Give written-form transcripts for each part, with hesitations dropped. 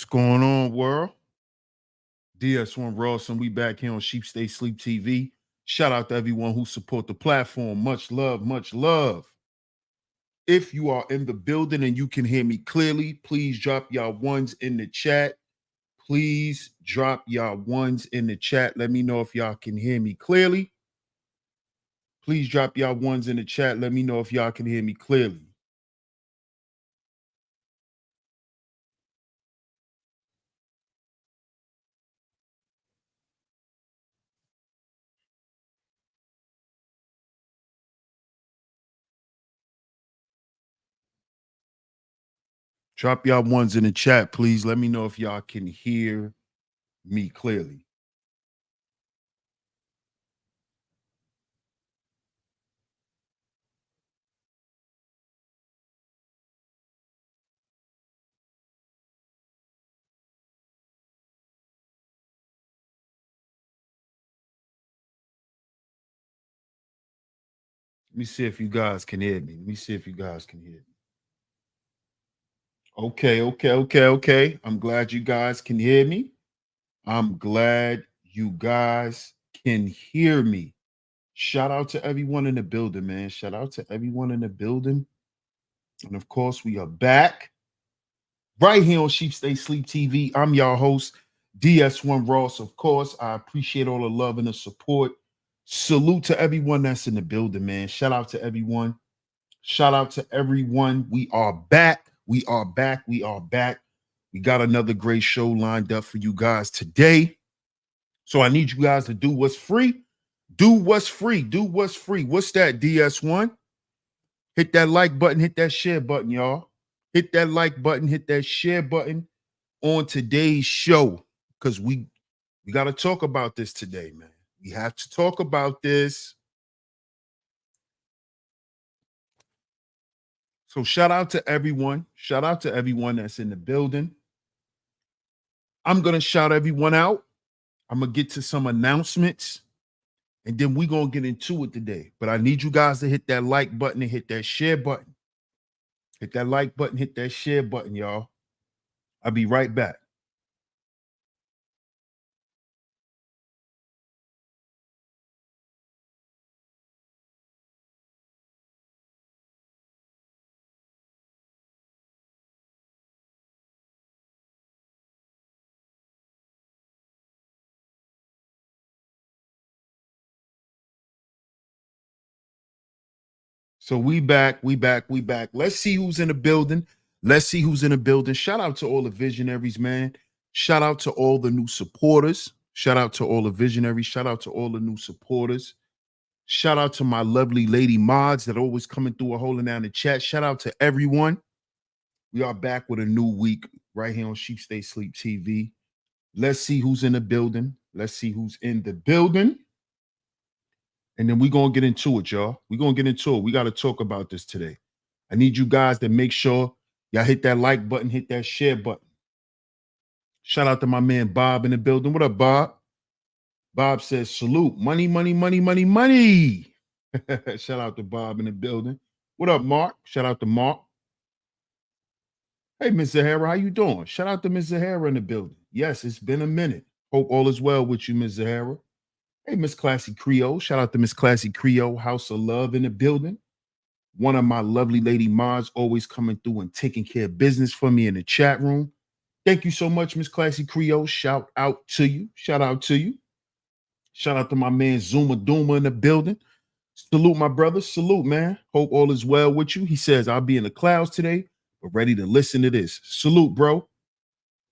What's going on, world? DS1 Rawson, we back here on Sheep Stay Sleep TV. Shout out to everyone who support the platform. Much love, much love. If you are in the building and you can hear me clearly, please drop y'all ones in the chat. Please drop y'all ones in the chat. Let me know if y'all can hear me clearly. Please drop y'all ones in the chat. Let me know if y'all can hear me clearly. Drop y'all ones in the chat, please. Let me know if y'all can hear me clearly. Let me see if you guys can hear me. Let me see if you guys can hear me. Okay. I'm glad you guys can hear me. I'm glad you guys can hear me. Shout out to everyone in the building, man. Shout out to everyone in the building. And of course, we are back right here on Sheep Stay Sleep TV. I'm your host, DS1 Ross. Of course, I appreciate all the love and the support. Salute to everyone that's in the building, man. Shout out to everyone. Shout out to everyone. We are back. We are back. We are back. We got another great show lined up for you guys today. So I need you guys to do what's free. Do what's free. Do what's free. What's that, DS1? Hit that like button. Hit that share button, y'all. Hit that like button. Hit that share button on today's show because we got to talk about this today, man. We have to talk about this. So shout out to everyone. Shout out to everyone that's in the building. I'm going to shout everyone out. I'm going to get to some announcements, and then we're going to get into it today. But I need you guys to hit that like button and hit that share button. Hit that like button, hit that share button, y'all. I'll be right back. So we back. Let's see who's in the building. Shout out to all the visionaries, man. Shout out to all the new supporters. Shout out to all the visionaries. Shout out to all the new supporters. Shout out to my lovely lady mods that are always coming through and holding down the chat. Shout out to everyone. We are back with a new week right here on Sheep Stay Sleep TV. Let's see who's in the building. And then we're going to get into it, y'all. We're going to get into it. We got to talk about this today. I need you guys to make sure y'all hit that like button, hit that share button. Shout out to my man Bob in the building. What up, Bob? Bob says, salute. Money. Shout out to Bob in the building. What up, Mark? Shout out to Mark. Hey, Miss Zahara, how you doing? Shout out to Miss Zahara in the building. Yes, it's been a minute. Hope all is well with you, Miss Zahara. Hey, Miss Classy Creole. Shout out to Miss Classy Creole, House of Love in the building. One of my lovely lady mods always coming through and taking care of business for me in the chat room. Thank you so much, Miss Classy Creole. Shout out to you. Shout out to my man Zuma Duma in the building. Salute, my brother. Salute, man. Hope all is well with you. He says, I'll be in the clouds today, but ready to listen to this. Salute, bro.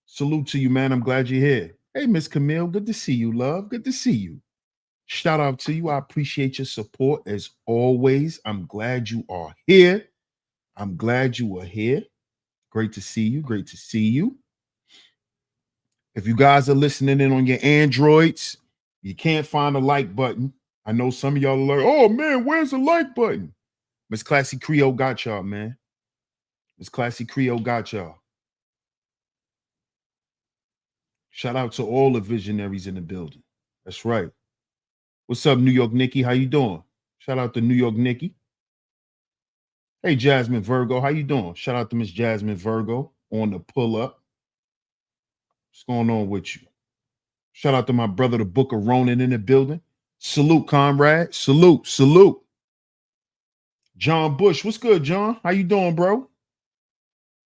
Salute to you, man. I'm glad you're here. Hey, Miss Camille. Good to see you, love. Good to see you. Shout out to you. I appreciate your support as always. I'm glad you are here. Great to see you. If you guys are listening in on your Androids, you can't find a like button. I know some of y'all are like, oh man, where's the like button? Miss Classy Creole got y'all, man. Miss Classy Creole got y'all. Shout out to all the visionaries in the building. That's right. What's up, New York Nikki? How you doing? Shout out to New York Nikki. Hey, Jasmine Virgo, how you doing? Shout out to Miss Jasmine Virgo on the pull up. What's going on with you? Shout out to my brother, the Book of Ronan in the building. Salute, comrade. Salute, salute. John Bush, what's good, John? How you doing, bro?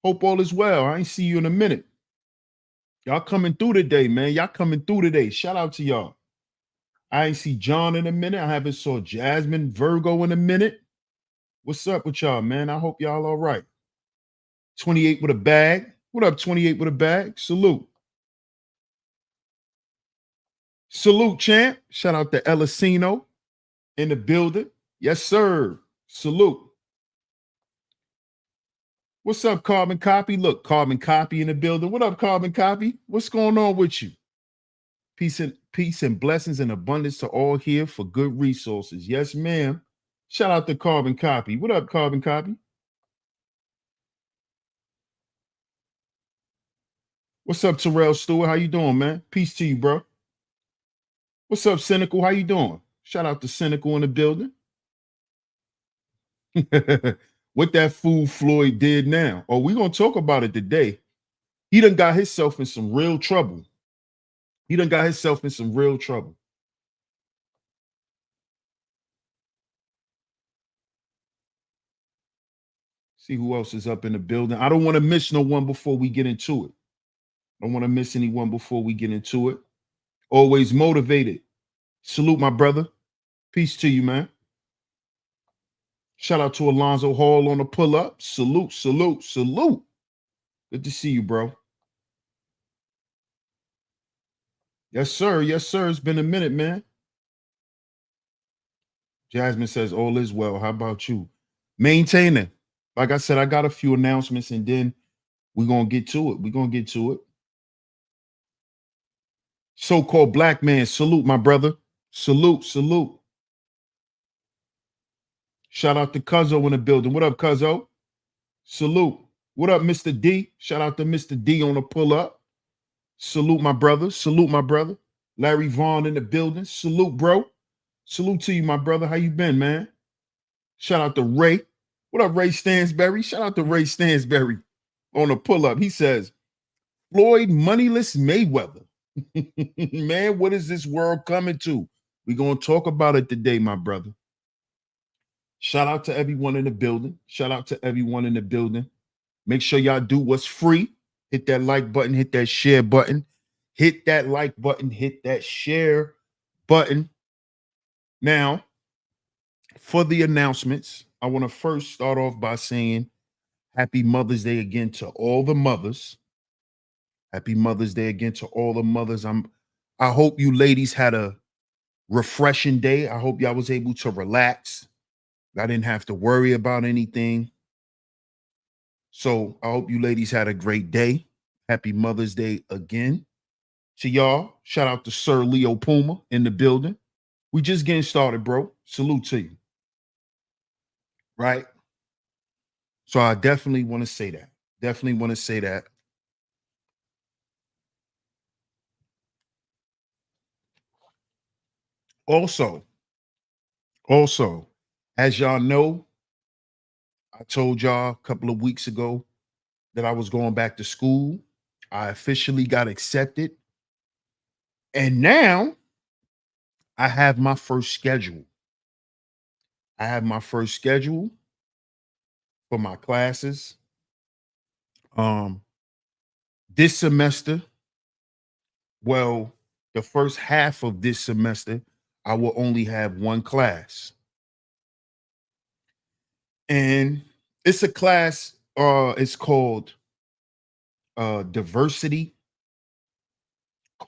Hope all is well. I ain't see you in a minute. Y'all coming through today, man. Y'all coming through today. Shout out to y'all. I ain't see John in a minute. I haven't saw Jasmine Virgo in a minute. What's up with y'all, man? I hope y'all all right. 28 with a bag. What up, 28 with a bag? Salute. Salute, champ. Shout out to Elisino in the building. Yes, sir. Salute. What's up, Carbon Copy? Look, Carbon Copy in the building. What up, Carbon Copy? What's going on with you? Peace and blessings and abundance to all here for good resources. Yes, ma'am. Shout out to Carbon Copy. What up, Carbon Copy? What's up, Terrell Stewart? How you doing, man? Peace to you, bro. What's up, Cynical? How you doing? Shout out to Cynical in the building. What that fool Floyd did now. Oh, we're gonna talk about it today. He done got himself in some real trouble. He done got himself in some real trouble. See who else is up in the building. I don't want to miss no one before we get into it. I don't want to miss anyone before we get into it. Always motivated. Salute, my brother. Peace to you, man. Shout out to Alonzo Hall on the pull up. Salute, salute, salute. Good to see you, bro. Yes, sir. Yes, sir. It's been a minute, man. Jasmine says all is well. How about you? Maintaining. Like I said, I got a few announcements and then we're going to get to it. We're going to get to it. So-called black man. Salute, my brother. Salute, salute. Shout out to Cuzzo in the building. What up, Cuzzo? Salute. What up, Mr. D? Shout out to Mr. D on the pull up. Salute, my brother. Salute, my brother. Larry Vaughn in the building. Salute, bro. Salute to you, my brother. How you been, man? Shout out to Ray. What up, Ray Stansberry? Shout out to Ray Stansberry on the pull up. He says, Floyd Moneyless Mayweather. Man, what is this world coming to? We're going to talk about it today, my brother. Shout out to everyone in the building. Shout out to everyone in the building. Make sure y'all do what's free. Hit that like button, hit that share button. Hit that like button, hit that share button. Now, for the announcements, I want to first start off by saying Happy Mother's Day again to all the mothers. Happy Mother's Day again to all the mothers. I hope you ladies had a refreshing day. I hope y'all was able to relax. I didn't have to worry about anything. So I hope you ladies had a great day. Happy Mother's Day again to y'all. Shout out to Sir Leo Puma in the building. We just getting started, bro. Salute to you. Right? So I definitely want to say that. Definitely want to say that. Also, as y'all know, I told y'all a couple of weeks ago that I was going back to school. I officially got accepted. And now I have my first schedule. I have my first schedule for my classes. This semester, well, the first half of this semester, I will only have one class. And it's a class, it's called Diversity,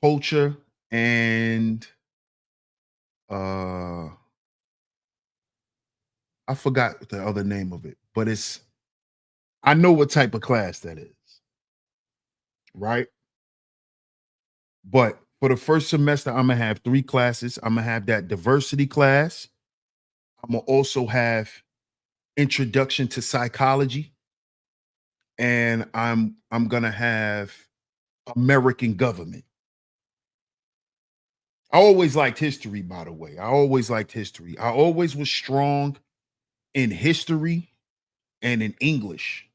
Culture, and I forgot the other name of it, but I know what type of class that is, right? But for the first semester, I'm gonna have three classes. I'm gonna have that diversity class. I'm gonna also have introduction to psychology, and I'm gonna have American government. I always liked history, by the way. I always liked history. I always was strong in history and in English.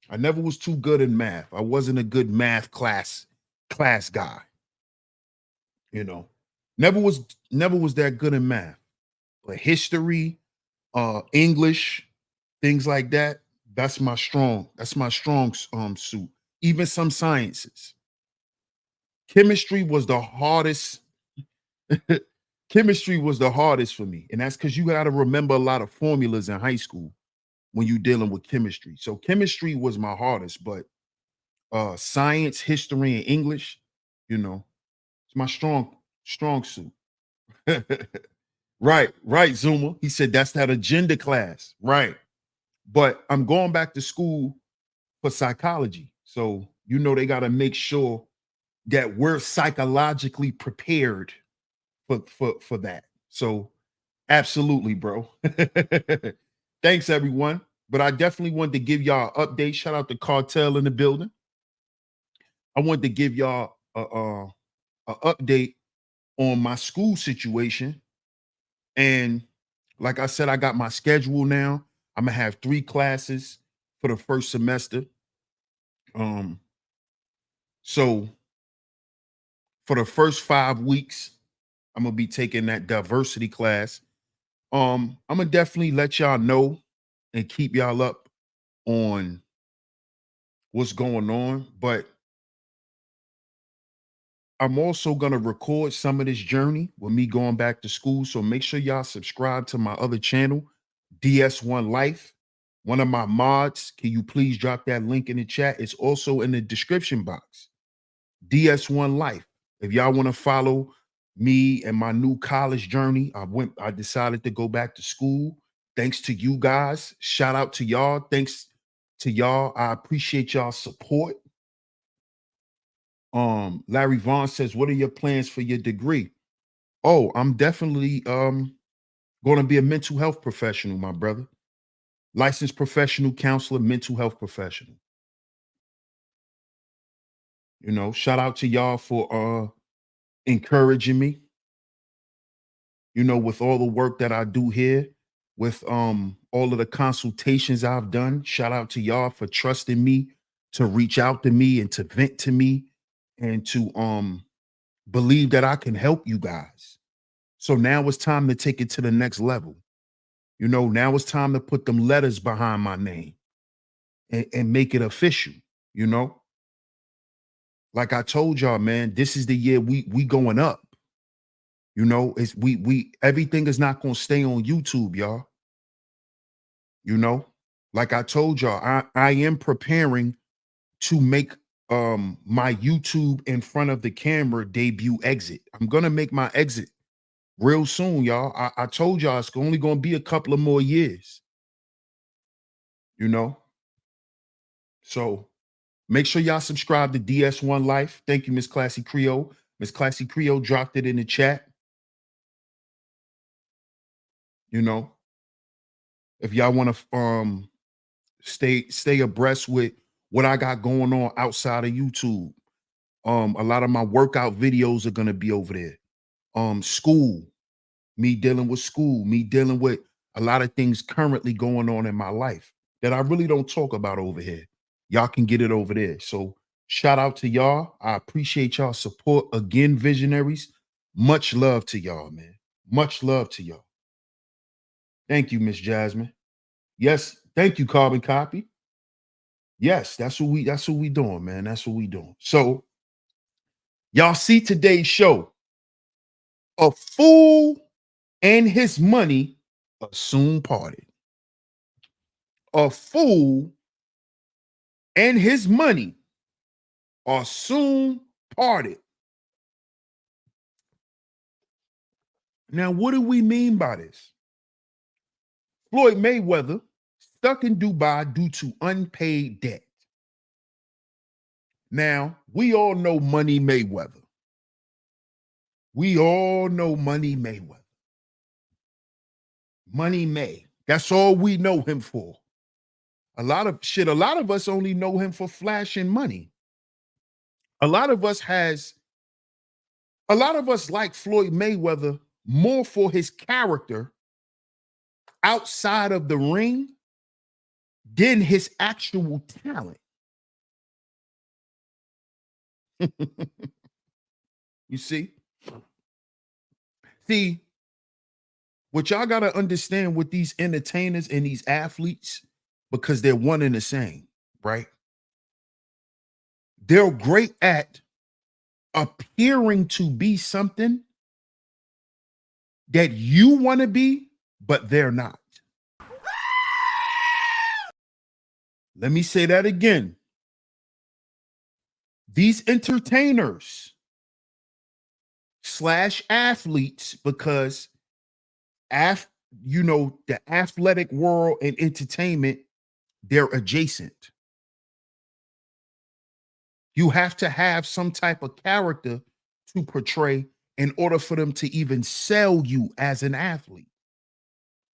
I never was too good in math. I wasn't a good math class class guy, you know. Never was that good in math. But history, English, things like that, that's my strong suit. Even some sciences. Chemistry was the hardest. Chemistry was the hardest for me. And that's because you got to remember a lot of formulas in high school when you're dealing with chemistry. So chemistry was my hardest, but science, history, and English, you know, it's my strong suit. Right, Zuma. He said that's that agenda class. Right. But I'm going back to school for psychology. So, they got to make sure that we're psychologically prepared for that. So, absolutely, bro. Thanks, everyone. But I definitely wanted to give y'all an update. Shout out to Cartel in the building. I wanted to give y'all a update on my school situation. And like I said, I got my schedule now. I'm gonna have 3 classes for the first semester. So for the first 5 weeks, I'm gonna be taking that diversity class. I'm gonna definitely let y'all know and keep y'all up on what's going on, but I'm also gonna record some of this journey with me going back to school. So make sure y'all subscribe to my other channel, DS1 Life. One of my mods, can you please drop that link in the chat? It's also in the description box. DS1 Life. If y'all want to follow me and my new college journey, I decided to go back to school. Thanks to you guys. Shout out to y'all. Thanks to y'all. I appreciate y'all support. Larry Vaughn says, what are your plans for your degree? Oh, I'm definitely going to be a mental health professional, my brother. Licensed professional counselor, mental health professional. Shout out to y'all for encouraging me, with all the work that I do here, with all of the consultations I've done. Shout out to y'all for trusting me to reach out to me and to vent to me and to believe that I can help you guys. So now it's time to take it to the next level. Now it's time to put them letters behind my name and make it official, you know? Like I told y'all, man, this is the year we going up. It's we everything is not gonna stay on YouTube, y'all. Like I told y'all, I am preparing to make my YouTube in front of the camera debut exit. I'm gonna make my exit real soon, y'all. I told y'all it's only gonna be a couple of more years, you know. So make sure y'all subscribe to DS1 Life. Thank you, Miss Classy Creole. Miss Classy Creole dropped it in the chat. If y'all want to stay abreast with what I got going on outside of YouTube. A lot of my workout videos are gonna be over there. School, me dealing with school, me dealing with a lot of things currently going on in my life that I really don't talk about over here. Y'all can get it over there. So shout out to y'all. I appreciate y'all support again, visionaries. Much love to y'all, man. Much love to y'all. Thank you, Miss Jasmine. Yes, thank you, Carbon Copy. Yes, that's what we doing, man. That's what we doing. So y'all see today's show. A fool and his money are soon parted. A fool and his money are soon parted. Now, what do we mean by this? Floyd Mayweather stuck in Dubai due to unpaid debt. Now, we all know Money Mayweather. We all know Money Mayweather. Money May. That's all we know him for. A lot of us only know him for flashing money. A lot of us like Floyd Mayweather more for his character outside of the ring than his actual talent. You see? See, what y'all got to understand with these entertainers and these athletes, because they're one and the same, right? They're great at appearing to be something that you want to be, but they're not. Let me say that again. These entertainers slash athletes, because the athletic world and entertainment, they're adjacent. You have to have some type of character to portray in order for them to even sell you as an athlete.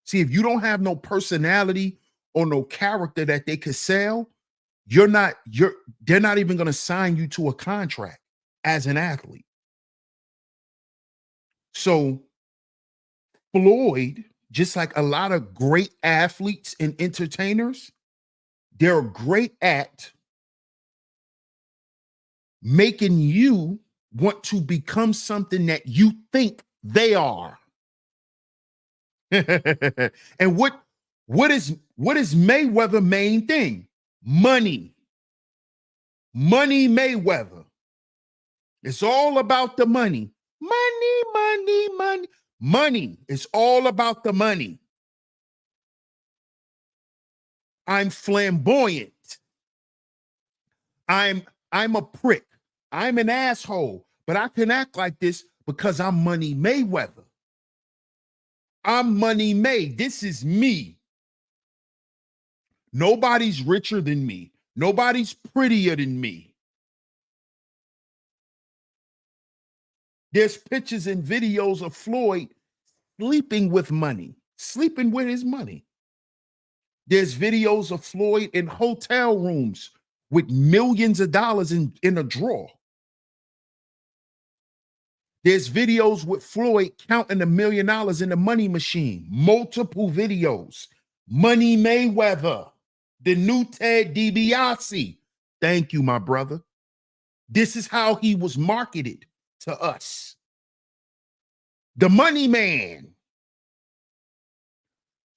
See, if you don't have no personality or no character that they could sell, they're not even going to sign you to a contract as an athlete. So Floyd, just like a lot of great athletes and entertainers, they're great at making you want to become something that you think they are. And what is Mayweather main thing? Money. Money Mayweather. It's all about the money. Money, money, money. Money. It's all about the money. I'm flamboyant. I'm a prick. I'm an asshole, but I can act like this because I'm Money Mayweather. I'm Money May. This is me. Nobody's richer than me. Nobody's prettier than me. There's pictures and videos of Floyd sleeping with money, sleeping with his money. There's videos of Floyd in hotel rooms with millions of dollars in a drawer. There's videos with Floyd counting $1 million in the money machine. Multiple videos. Money Mayweather, the new Ted DiBiase. Thank you, my brother. This is how he was marketed to us. The money man.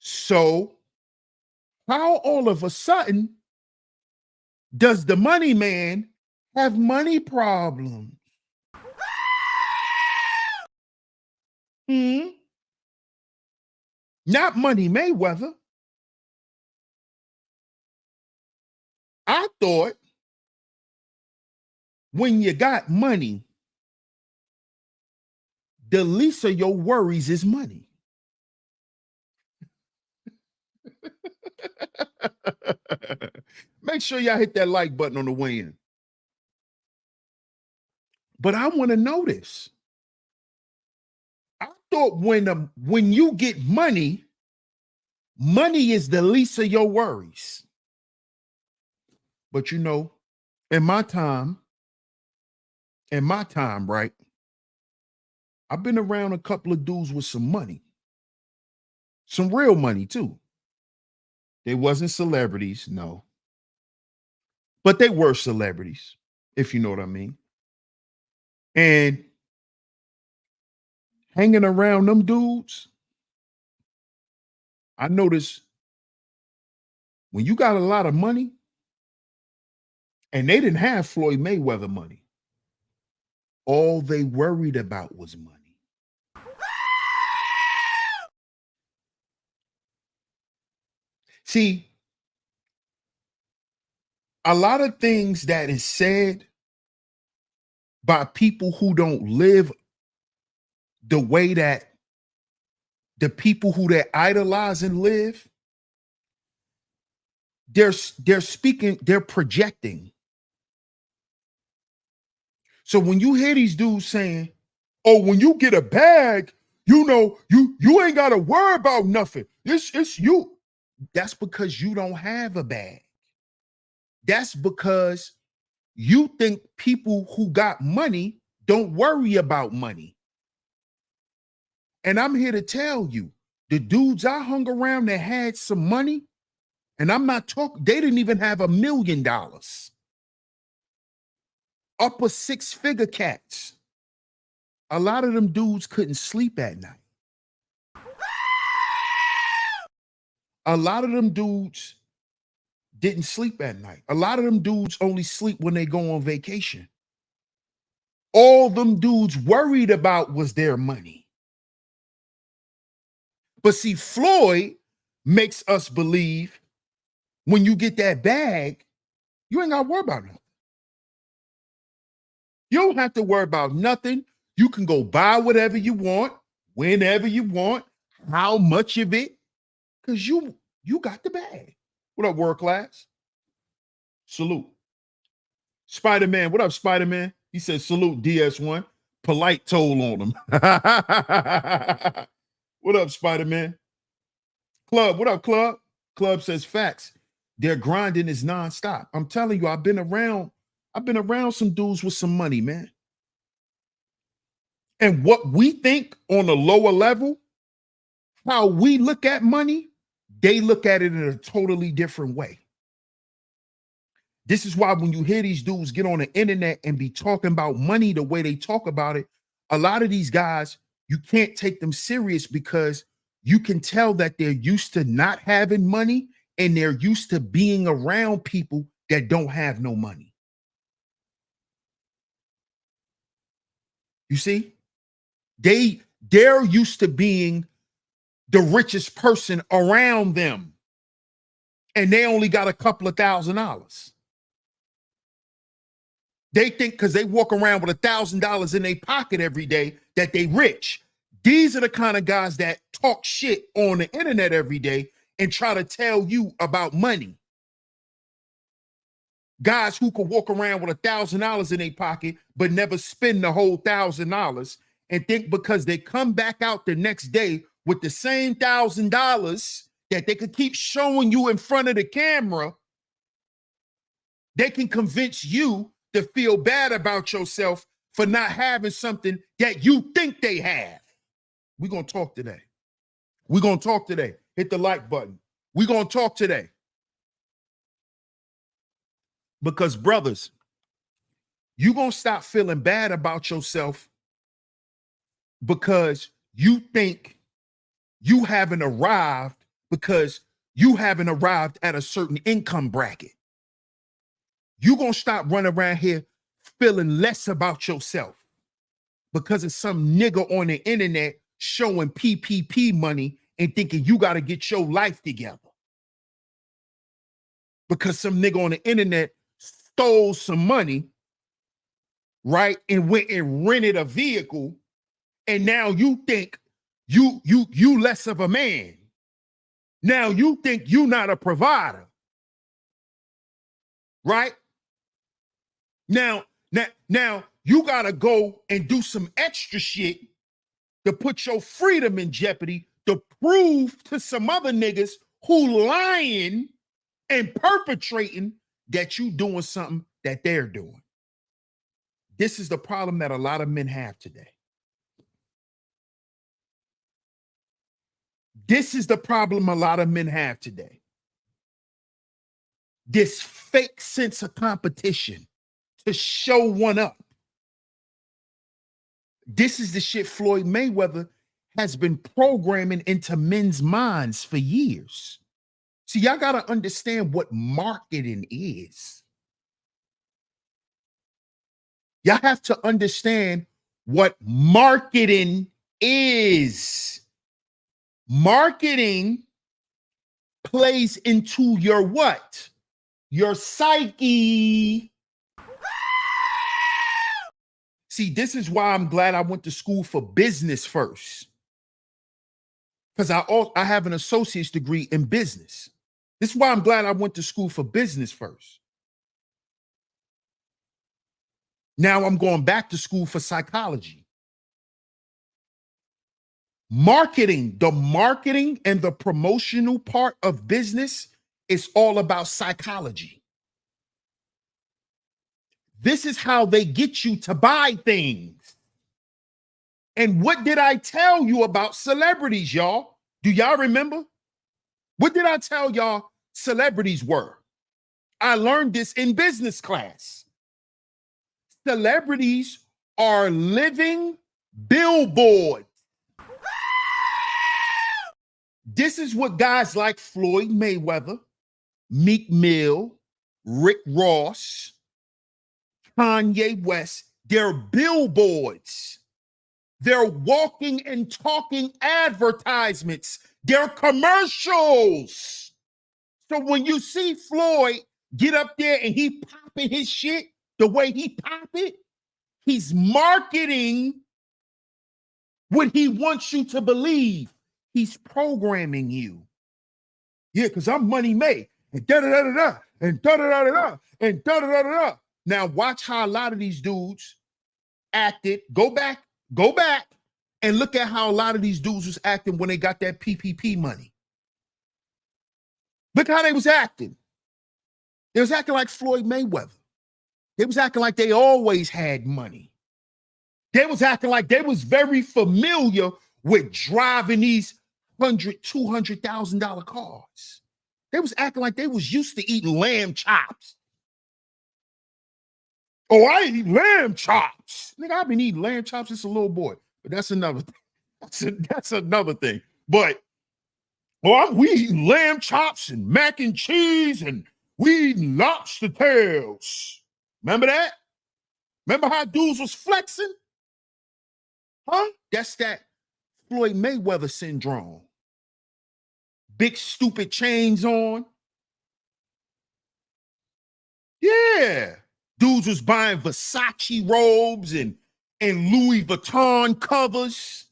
So how all of a sudden does the money man have money problems? Not Money Mayweather. I thought when you got money, the least of your worries is money. Make sure y'all hit that like button on the way in. But I want to know this. I thought when you get money, money is the least of your worries. But in my time, right? I've been around a couple of dudes with some money. Some real money too. They wasn't celebrities, no. But they were celebrities, if you know what I mean. And hanging around them dudes, I noticed when you got a lot of money, and they didn't have Floyd Mayweather money, all they worried about was money. See, a lot of things that is said by people who don't live the way that the people who they idolize and live, they're speaking, they're projecting. So when you hear these dudes saying, "Oh, when you get a bag, you ain't got to worry about nothing. It's you." That's because you don't have a bag. That's because you think people who got money don't worry about money. And I'm here to tell you, the dudes I hung around that had some money, and I'm not talking, they didn't even have $1 million. upper six-figure cats. A lot of them dudes couldn't sleep at night. A lot of them dudes didn't sleep at night. A lot of them dudes only sleep when they go on vacation. All them dudes worried about was their money. But see, Floyd makes us believe when you get that bag, you ain't got to worry about nothing. You don't have to worry about nothing. You can go buy whatever you want, whenever you want, how much of it, because you got the bag. What up, world class? Salute. Spider-Man, what up, Spider-Man? He said, salute, DS1. Polite toll on him. What up, Spider-Man? Club, what up, Club? Club says facts. Their grinding is nonstop. I'm telling you, I've been around some dudes with some money, man. And what we think on a lower level, how we look at money, they look at it in a totally different way. This is why when you hear these dudes get on the internet and be talking about money the way they talk about it, a lot of these guys, you can't take them serious because you can tell that they're used to not having money and they're used to being around people that don't have no money. You see? They're used to being the richest person around them. And they only got a couple of $1,000. They think because they walk around with $1,000 in their pocket every day that they rich. These are the kind of guys that talk shit on the internet every day and try to tell you about money. Guys who could walk around with $1,000 in their pocket but never spend the whole $1,000 and think because they come back out the next day with the same $1,000 that they could keep showing you in front of the camera, they can convince you to feel bad about yourself for not having something that you think they have. We're going to talk today. We're going to talk today. Hit the like button. We're going to talk today. Because, brothers, you're going to stop feeling bad about yourself because you think you haven't arrived because you haven't arrived at a certain income bracket. You're going to stop running around here feeling less about yourself because of some nigga on the internet showing PPP money and thinking you got to get your life together. Because some nigga on the internet stole some money, right, and went and rented a vehicle, and now you think you less of a man. Now you think you not a provider, right? Now you gotta go and do some extra shit to put your freedom in jeopardy to prove to some other niggas who lying and perpetrating that you doing something that they're doing. This is the problem that a lot of men have today. This is the problem a lot of men have today. This fake sense of competition to show one up. This is the shit Floyd Mayweather has been programming into men's minds for years. See, y'all got to understand what marketing is. Y'all have to understand what marketing is. Marketing plays into your what? Your psyche. See, this is why I'm glad I went to school for business first. Because I have an associate's degree in business. This is why I'm glad I went to school for business first. Now I'm going back to school for psychology. Marketing, the marketing and the promotional part of business is all about psychology. This is how they get you to buy things. And what did I tell you about celebrities, y'all? Do y'all remember? What did I tell y'all celebrities were? I learned this in business class. Celebrities are living billboards. This is what guys like Floyd Mayweather, Meek Mill, Rick Ross, Kanye West, they're billboards. They're walking and talking advertisements. They're commercials. So when you see Floyd get up there and he popping his shit the way he pop it, he's marketing what he wants you to believe. He's programming you. Yeah, because I'm money made. And da-da-da-da-da. And da-da-da-da-da. And da-da-da-da-da. Now watch how a lot of these dudes acted. Go back and look at how a lot of these dudes was acting when they got that PPP money. Look how they was acting. They was acting like Floyd Mayweather. They was acting like they always had money. They was acting like they was very familiar with driving these $100,000, $200,000 cars. They was acting like they was used to eating lamb chops. Oh, I eat lamb chops. Nigga, I've been eating lamb chops since a little boy. But that's another thing. That's another thing. But we eating lamb chops and mac and cheese and we eating lobster tails. Remember that? Remember how dudes was flexing? Huh? That's that Floyd Mayweather syndrome. Big stupid chains on. Yeah. Dudes was buying Versace robes and Louis Vuitton covers.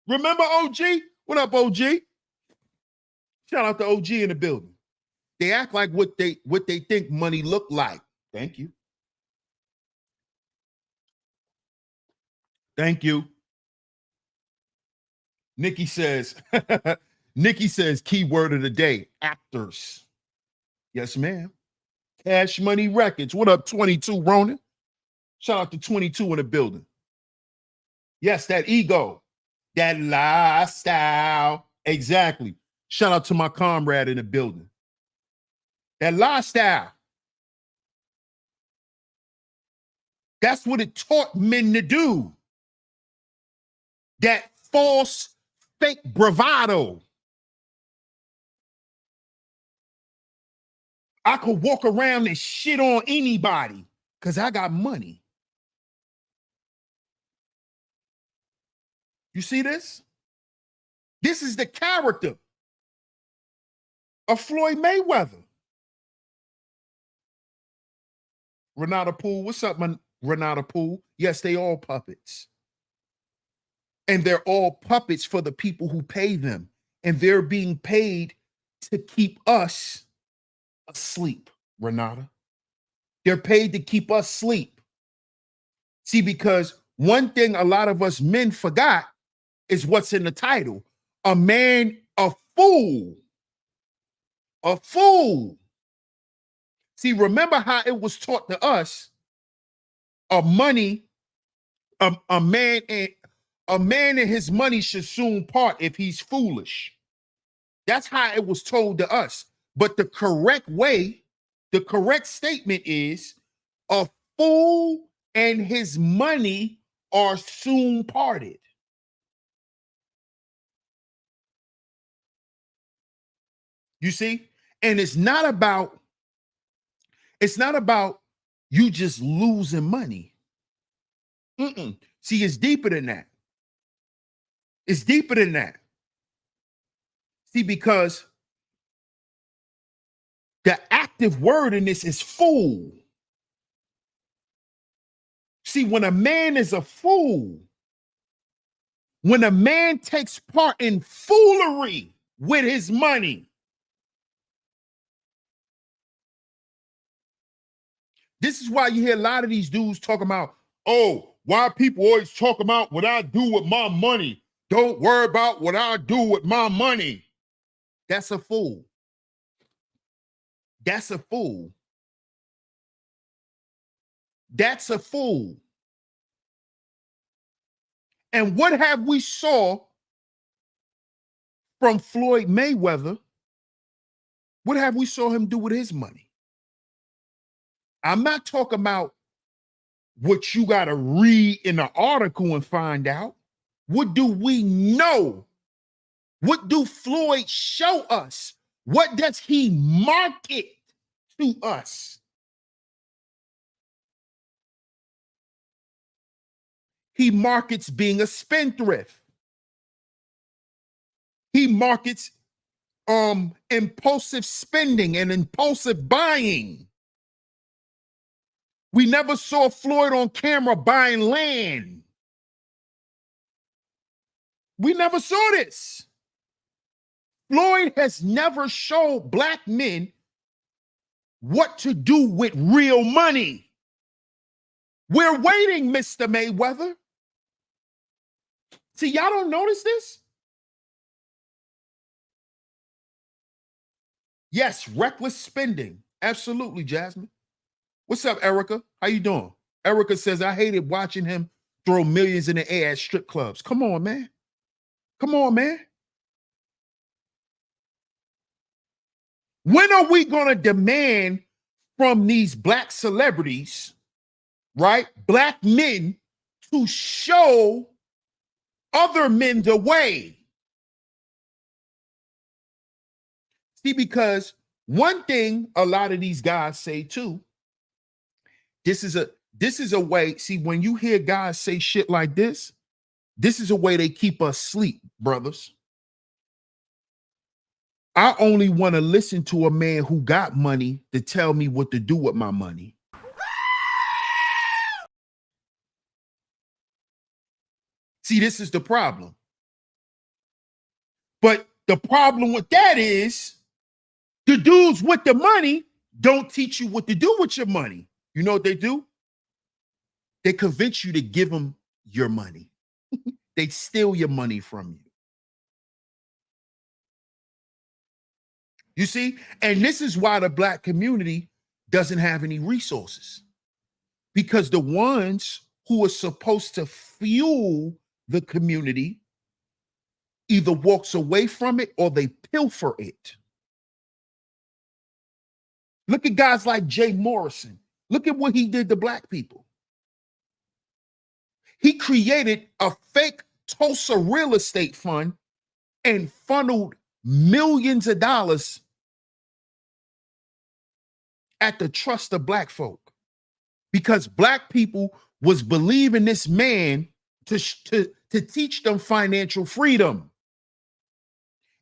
Remember OG? What up, OG? Shout out to OG in the building. They act like what they think money look like. Thank you. Thank you. Nikki says, keyword of the day, actors. Yes, ma'am. Cash Money Records. What up, 22 Ronan? Shout out to 22 in the building. Yes, that ego, that lifestyle. Exactly. Shout out to my comrade in the building. That lifestyle. That's what it taught men to do. That false, fake bravado. I could walk around and shit on anybody because I got money. You see this? This is the character of Floyd Mayweather. Renata Poole, what's up, Renata Poole? Yes, they all puppets. And they're all puppets for the people who pay them. And they're being paid to keep us asleep, Renata. They're paid to keep us asleep. See, because one thing a lot of us men forgot is what's in the title. A man, a fool. A fool. See, remember how it was taught to us, a man and his money should soon part if he's foolish. That's how it was told to us. But the correct way, the correct statement is, a fool and his money are soon parted. You see? And it's not about you just losing money. See, it's deeper than that. It's deeper than that. See, because the active word in this is fool. See, when a man is a fool, when a man takes part in foolery with his money, this is why you hear a lot of these dudes talking about, oh, why people always talk about what I do with my money. Don't worry about what I do with my money. That's a fool. That's a fool. That's a fool. And what have we saw from Floyd Mayweather? What have we saw him do with his money? I'm not talking about what you got to read in an article and find out. What do we know? What do Floyd show us? What does he market to us? He markets being a spendthrift. He markets impulsive spending and impulsive buying. We never saw Floyd on camera buying land. We never saw this. Floyd has never showed black men what to do with real money. We're waiting, Mr. Mayweather. See, y'all don't notice this? Yes, reckless spending. Absolutely, Jasmine. What's up, Erica? How you doing? Erica says, I hated watching him throw millions in the air at strip clubs. Come on, man. Come on, man. When are we going to demand from these black celebrities, right, black men, to show other men the way? See, because one thing a lot of these guys say too, this is a way. See, when you hear guys say shit like this is a way they keep us asleep, brothers. I only want to listen to a man who got money to tell me what to do with my money. See, this is the problem. But the problem with that is the dudes with the money don't teach you what to do with your money. You know what they do? They convince you to give them your money. They steal your money from you. You see? And this is why the black community doesn't have any resources. Because the ones who are supposed to fuel the community either walks away from it or they pilfer it. Look at guys like Jay Morrison. Look at what he did to black people. He created a fake Tulsa real estate fund and funneled millions of dollars at the trust of black folk because black people was believing this man to teach them financial freedom.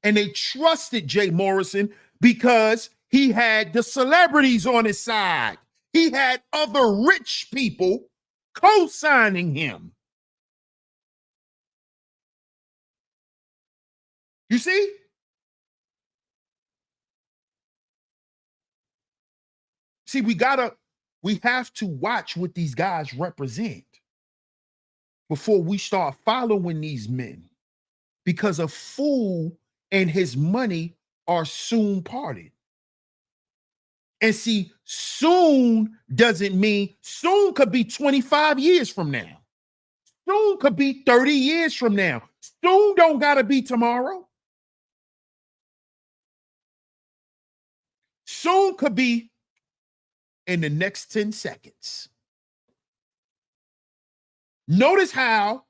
And they trusted Jay Morrison because he had the celebrities on his side. He had other rich people co-signing him. You see? See, we have to watch what these guys represent before we start following these men, because a fool and his money are soon parted. And see, soon doesn't mean soon could be 25 years from now. Soon could be 30 years from now. Soon don't gotta be tomorrow. Soon could be in the next 10 seconds. Notice how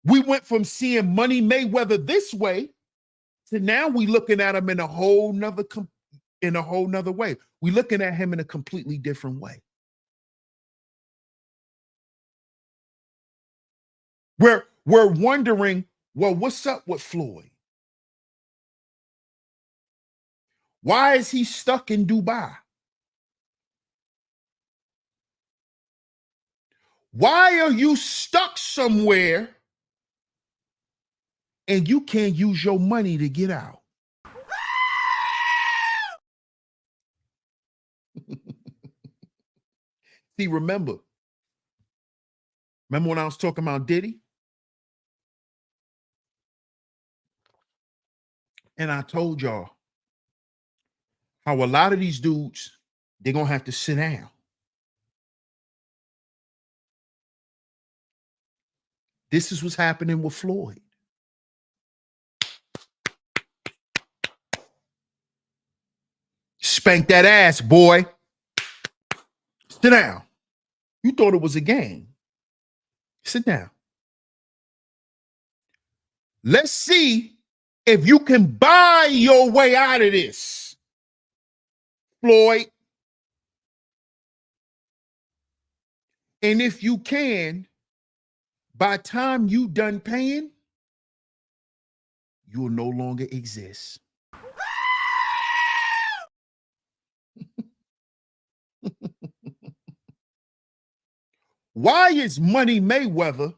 we went from seeing Money Mayweather this way to now we looking at him in a whole nother way. We looking at him in a completely different way. We're wondering, well, what's up with Floyd? Why is he stuck in Dubai? Why are you stuck somewhere and you can't use your money to get out? See, remember when I was talking about Diddy? And I told y'all how a lot of these dudes, they're going to have to sit down. This is what's happening with Floyd. Spank that ass, boy. Sit down. You thought it was a game. Sit down. Let's see if you can buy your way out of this, Floyd. And if you can, by the time you done paying, you will no longer exist. Why is Money Mayweather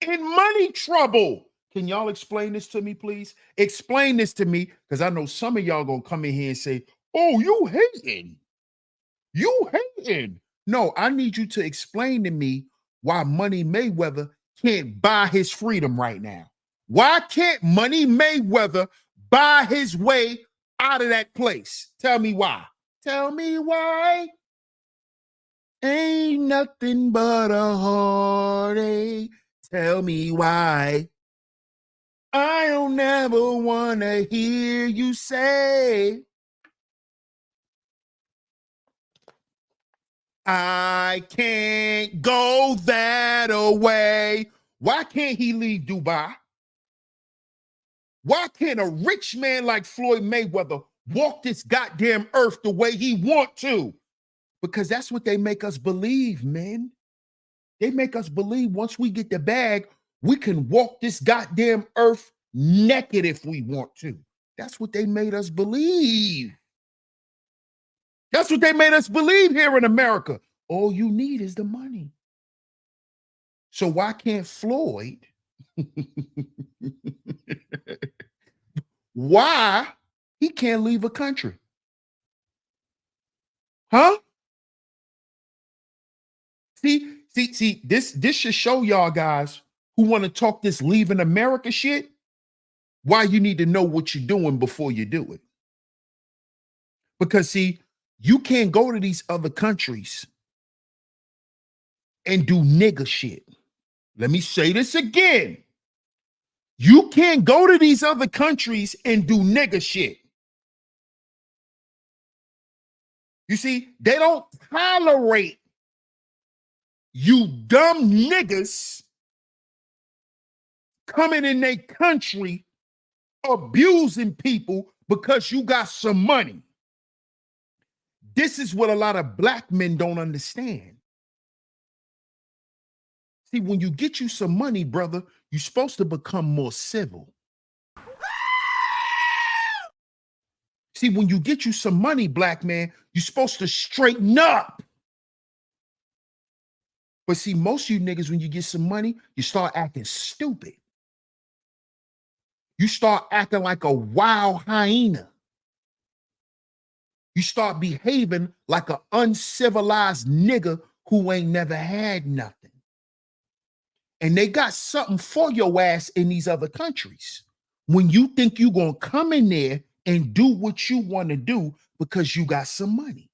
in money trouble? Can y'all explain this to me, please? Explain this to me, because I know some of y'all gonna come in here and say, oh, you hating. You hating. No, I need you to explain to me why Money Mayweather can't buy his freedom right now. Why can't Money Mayweather buy his way out of that place? Tell me why. Tell me why. Ain't nothing but a heartache. Tell me why. I don't ever want to hear you say I can't go that away. Why can't he leave Dubai? Why can't a rich man like Floyd Mayweather walk this goddamn earth the way he want to? Because that's what they make us believe, man. They make us believe once we get the bag, we can walk this goddamn earth naked if we want to. That's what they made us believe. That's what they made us believe here in America. All you need is the money. So why can't Floyd? Why he can't leave a country? Huh? See, this should show y'all guys who want to talk this leaving America shit, why you need to know what you're doing before you do it. Because see, you can't go to these other countries and do nigga shit. Let me say this again. You can't go to these other countries and do nigga shit. You see, they don't tolerate you dumb niggas coming in their country abusing people because you got some money. This is what a lot of black men don't understand. See, when you get you some money, brother, you're supposed to become more civil. See, when you get you some money, black man, you're supposed to straighten up. But see, most of you niggas, when you get some money, you start acting stupid. You start acting like a wild hyena. You start behaving like an uncivilized nigga who ain't never had nothing. And they got something for your ass in these other countries. When you think you're going to come in there and do what you want to do because you got some money.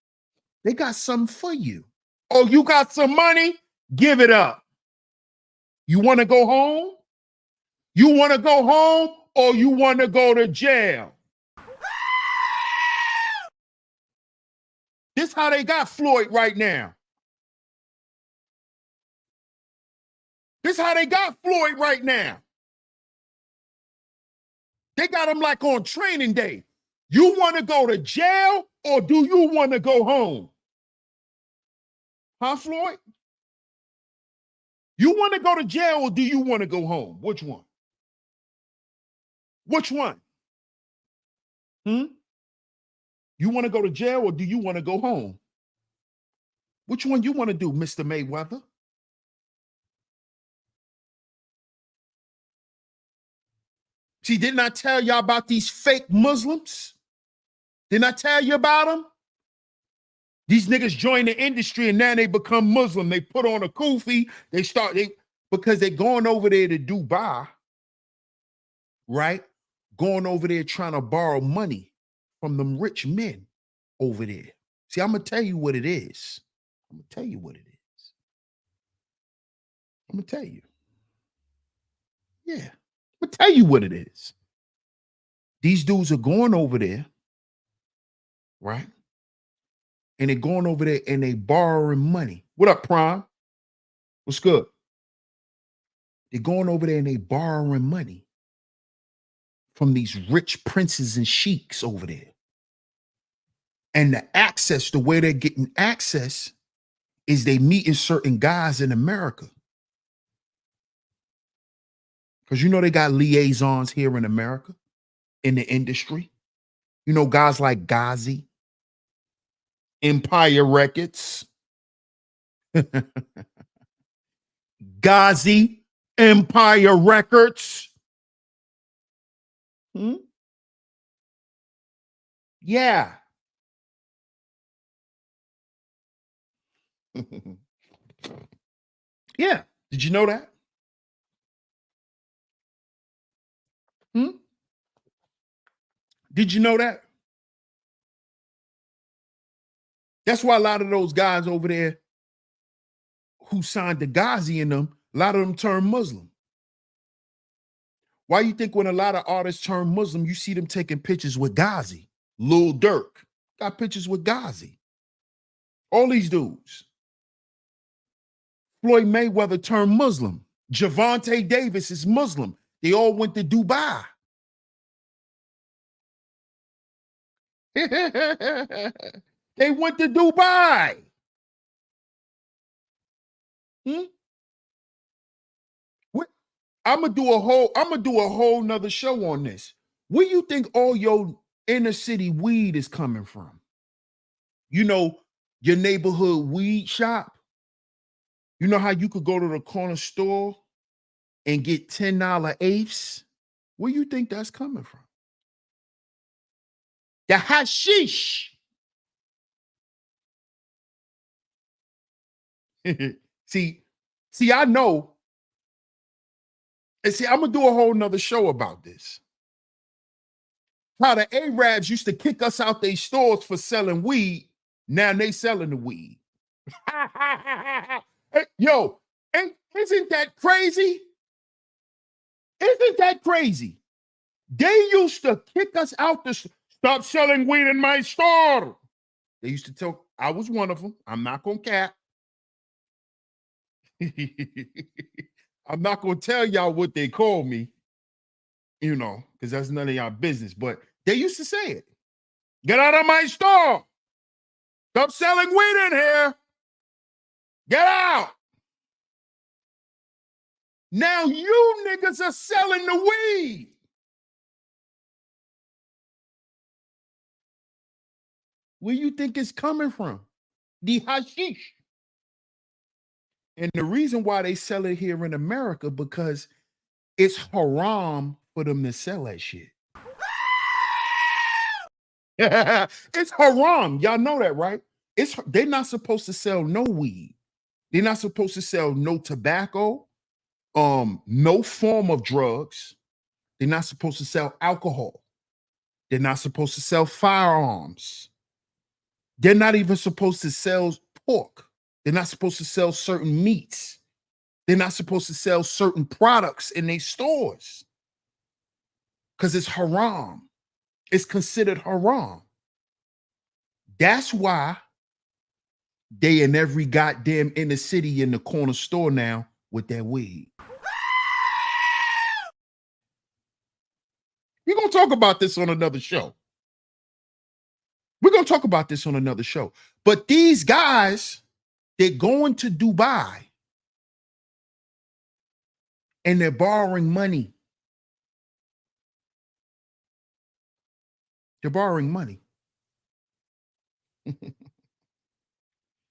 They got something for you. Oh, you got some money? Give it up. You want to go home? You want to go home or you want to go to jail? This how they got Floyd right now. This how they got Floyd right now. They got him like on training day. You want to go to jail or do you want to go home? Huh, Floyd? You want to go to jail or do you want to go home? Which one? Which one? You want to go to jail or do you want to go home? Which one you want to do, Mr. Mayweather? See, didn't I tell y'all about these fake Muslims? Didn't I tell you about them? These niggas join the industry and now they become Muslim. They put on a kufi. Because they're going over there to Dubai, right? Going over there trying to borrow money from them rich men over there. See, I'm going to tell you what it is. I'm going to tell you what it is. I'm going to tell you. Yeah. I'm going to tell you what it is. These dudes are going over there, right? and they're going over there and they borrowing money. What up, Prime? What's good? They're going over there and they borrowing money from these rich princes and sheiks over there. And the way they're getting access is they meeting certain guys in America. Because they got liaisons here in America in the industry. Guys like Ghazi, Empire Records, Ghazi, Empire Records. Yeah. Yeah. Did you know that? Did you know that? That's why a lot of those guys over there who signed the Ghazi in them, a lot of them turn Muslim. Why you think when a lot of artists turn Muslim, you see them taking pictures with Ghazi? Lil Durk got pictures with Ghazi. All these dudes. Floyd Mayweather turned Muslim. Javante Davis is Muslim. They all went to Dubai. They went to Dubai. I'm gonna do a whole nother show on this. Where you think all your inner city weed is coming from? Your neighborhood weed shop. You know how you could go to the corner store and get $10 eighths? Where you think that's coming from? The hashish. See, I know. And see, I'm gonna do a whole nother show about this. How the Arabs used to kick us out their stores for selling weed. Now they selling the weed. Yo, isn't that crazy? Isn't that crazy? They used to kick us out to stop selling weed in my store. They used to tell, I was one of them. I'm not gonna cap. I'm not gonna tell y'all what they call me, because that's none of y'all business. But they used to say it. Get out of my store. Stop selling weed in here. Get out. Now you niggas are selling the weed. Where you think it's coming from? The hashish. And the reason why they sell it here in America, because it's haram for them to sell that shit. It's haram. Y'all know that, right? They're not supposed to sell no weed. They're not supposed to sell no tobacco, no form of drugs. They're not supposed to sell alcohol. They're not supposed to sell firearms. They're not even supposed to sell pork. They're not supposed to sell certain meats. They're not supposed to sell certain products in their stores because it's haram. It's considered haram. That's why they in every goddamn inner city in the corner store now with that weed. We're going to talk about this on another show. We're going to talk about this on another show. But these guys, they're going to Dubai and they're borrowing money. They're borrowing money.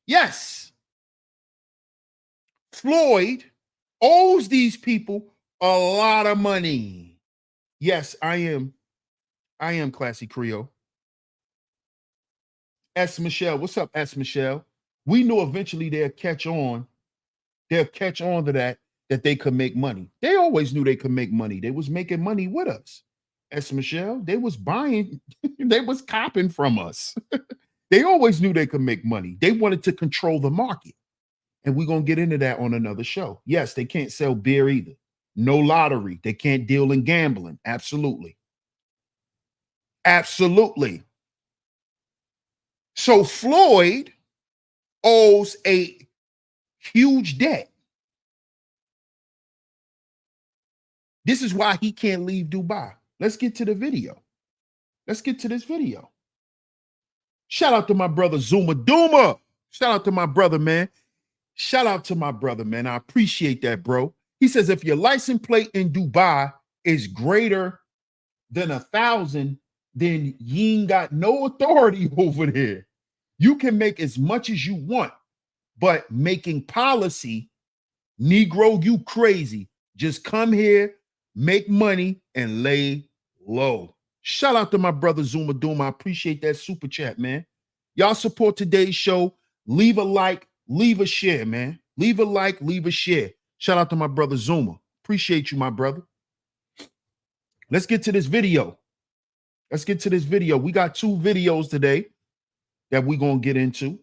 Yes. Floyd owes these people a lot of money. Yes, I am Classy Creole. S. Michelle. What's up, S. Michelle? We knew eventually they'll catch on. They'll catch on to that they could make money. They always knew they could make money. They was making money with us. S. Michelle, they was buying, they was copping from us. They always knew they could make money. They wanted to control the market. And we're going to get into that on another show. Yes, they can't sell beer either. No lottery. They can't deal in gambling. Absolutely. Absolutely. So Floyd owes a huge debt. This is why he can't leave Dubai. Let's get to the video. Let's get to this video. Shout out to my brother Zuma Duma. Shout out to my brother, man. Shout out to my brother, man. I appreciate that, bro. He says if your license plate in Dubai is greater than 1,000, then you ain't got no authority over there. You can make as much as you want, but making policy, Negro, you crazy. Just come here, make money, and lay low. Shout out to my brother Zuma Doom. I appreciate that super chat, man. Y'all support today's show. Leave a like, leave a share, man. Leave a like, leave a share. Shout out to my brother Zuma. Appreciate you, my brother. Let's get to this video. Let's get to this video. We got 2 videos today that we're going to get into.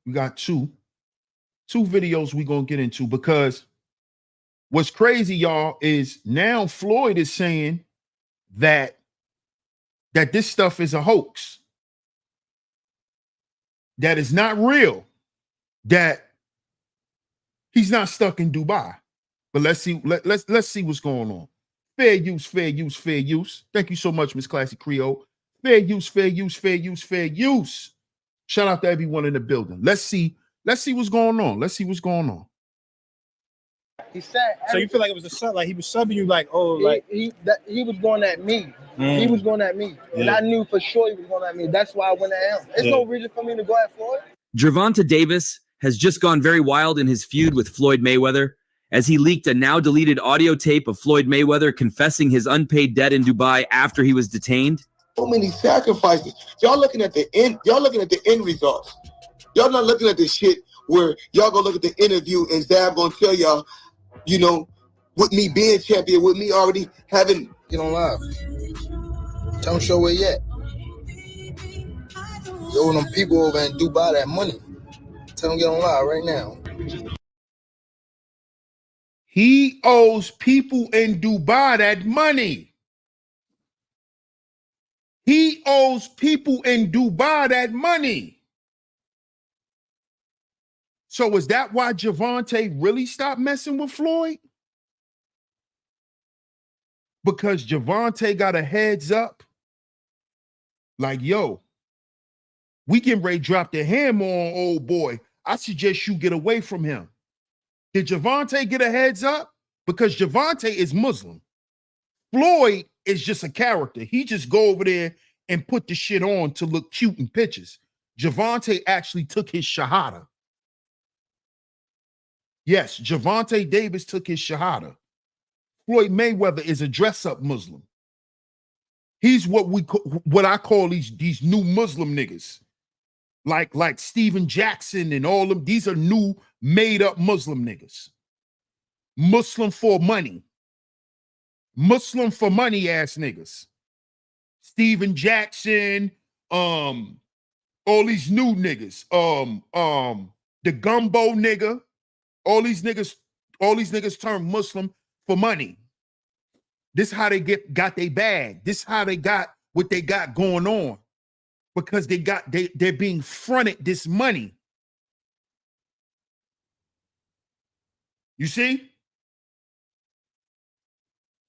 We got two videos we're going to get into, because what's crazy, y'all, is now Floyd is saying that this stuff is a hoax, that is not real, that he's not stuck in Dubai. But let's see what's going on. Fair use, fair use, fair use. Thank you so much, Miss Classy Creole. Fair use, fair use, fair use, fair use. Shout out to everyone in the building. Let's see what's going on. Let's see what's going on. He said. So you feel like it was a sub, like he was subbing you, like, oh, like he was going at me. He was going at me, and I knew for sure he was going at me. That's why I went at him. There's no reason for me to go at Floyd. Gervonta Davis has just gone very wild in his feud with Floyd Mayweather, as he leaked a now deleted audio tape of Floyd Mayweather confessing his unpaid debt in Dubai after he was detained. So many sacrifices. Y'all looking at the end. Y'all looking at the end results. Y'all not looking at the shit where y'all gonna look at the interview and Zab gonna tell y'all, you know, with me being champion, with me already having. Get on live. Tell him show where you at. You owe them people over in Dubai that money. Tell him get on live right now. He owes people in Dubai that money. He owes people in Dubai that money. So is that why Gervonta really stopped messing with Floyd? Because Gervonta got a heads up. Like, yo, we can ready drop the hammer on old boy. I suggest you get away from him. Did Gervonta get a heads up? Because Gervonta is Muslim. Floyd is just a character. He just go over there and put the shit on to look cute in pictures. Gervonta actually took his shahada. Yes, Gervonta Davis took his shahada. Floyd Mayweather is a dress-up Muslim. He's what I call these new Muslim niggas. Like Steven Jackson and all them. These are new made-up Muslim niggas. Muslim for money. Muslim for money ass niggas. Steven Jackson, all these new niggas. The gumbo nigga. All these niggas turn Muslim for money. This is how they got their bag. This is how they got what they got going on. Because they're being fronted this money. You see?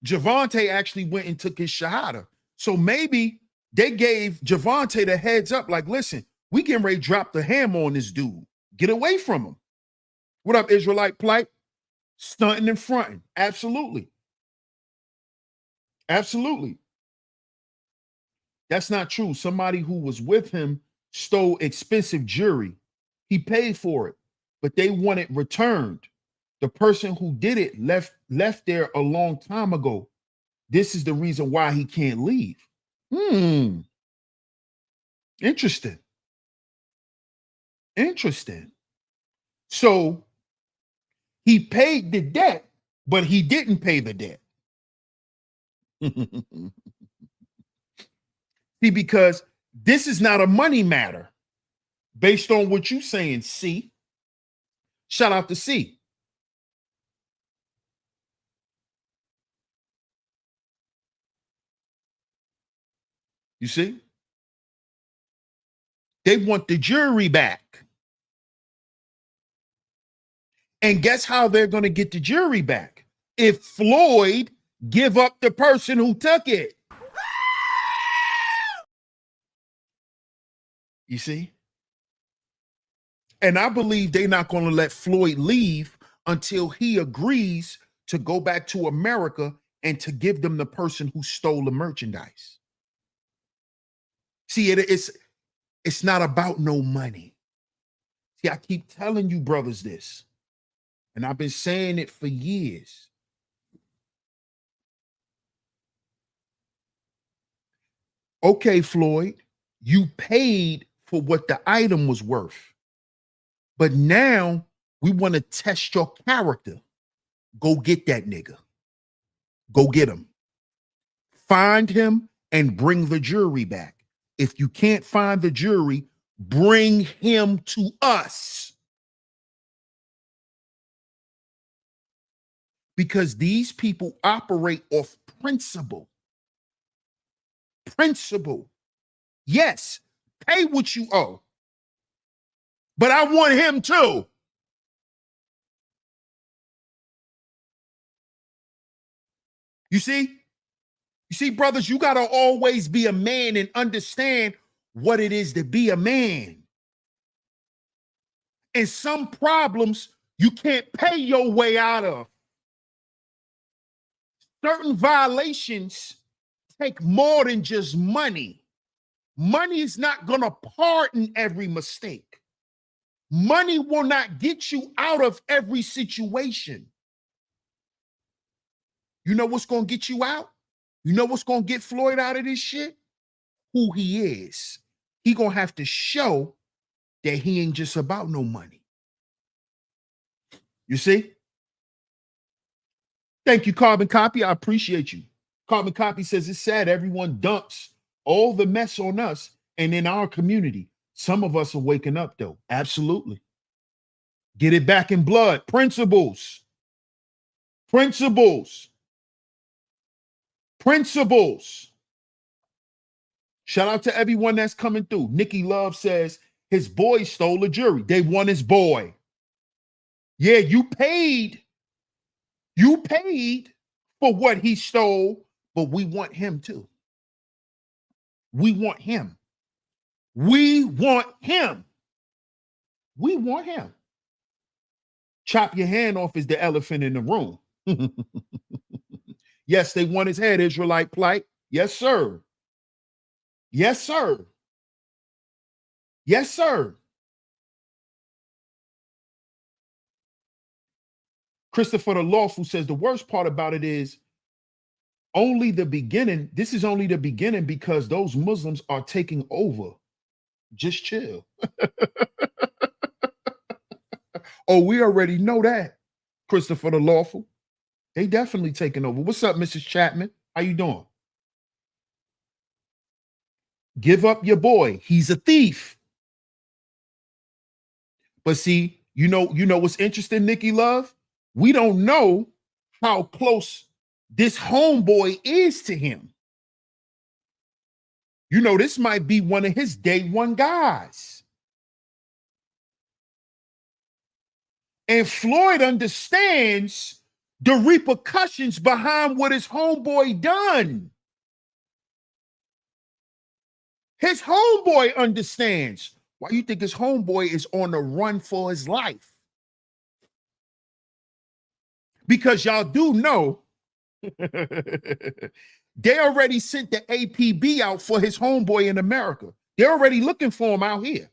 Gervonta actually went and took his shahada. So maybe they gave Gervonta the heads up, like, listen, we getting ready to drop the hammer on this dude. Get away from him. What up, Israelite plight? Stunting and fronting. Absolutely. Absolutely. That's not true. Somebody who was with him stole expensive jewelry. He paid for it, but they want it returned. The person who did it left there a long time ago. This is the reason why he can't leave. Interesting. Interesting. So he paid the debt, but he didn't pay the debt. See, because this is not a money matter based on what you're saying, C. Shout out to C. You see? They want the jury back. And guess how they're going to get the jury back? If Floyd give up the person who took it. You see? And I believe they're not going to let Floyd leave until he agrees to go back to America and to give them the person who stole the merchandise. See, it's not about no money. See, I keep telling you brothers this, and I've been saying it for years. Okay, Floyd, you paid for what the item was worth, but now we want to test your character. Go get that nigga. Go get him. Find him and bring the jury back. If you can't find the jury, bring him to us. Because these people operate off principle. Principle. Yes, pay what you owe. But I want him too. You see? You see, brothers, you got to always be a man and understand what it is to be a man. And some problems you can't pay your way out of. Certain violations take more than just money. Money is not going to pardon every mistake. Money will not get you out of every situation. You know what's going to get you out? You know what's going to get Floyd out of this shit? Who he is. He going to have to show that he ain't just about no money. You see? Thank you, Carbon Copy. I appreciate you. Carbon Copy says it's sad everyone dumps all the mess on us and in our community. Some of us are waking up, though. Absolutely. Get it back in blood. Principles. Principles. Principles. Shout out to everyone that's coming through. Nikki Love says his boy stole a jury. They want his boy. Yeah, you paid. You paid for what he stole, but we want him too. We want him. We want him. We want him. Chop your hand off is the elephant in the room. Yes, they want his head, Israelite plight. Yes, sir. Yes, sir. Yes, sir. Christopher the Lawful says the worst part about it is only the beginning. This is only the beginning because those Muslims are taking over. Just chill. Oh, we already know that. Christopher the Lawful. They definitely taking over. What's up, Mrs. Chapman? How you doing? Give up your boy. He's a thief. But see, you know what's interesting, Nikki Love? We don't know how close this homeboy is to him. You know, this might be one of his day one guys. And Floyd understands the repercussions behind what his homeboy done. His homeboy understands. Why you think his homeboy is on the run for his life? Because y'all do know they already sent the APB out for his homeboy in America. They're already looking for him out here.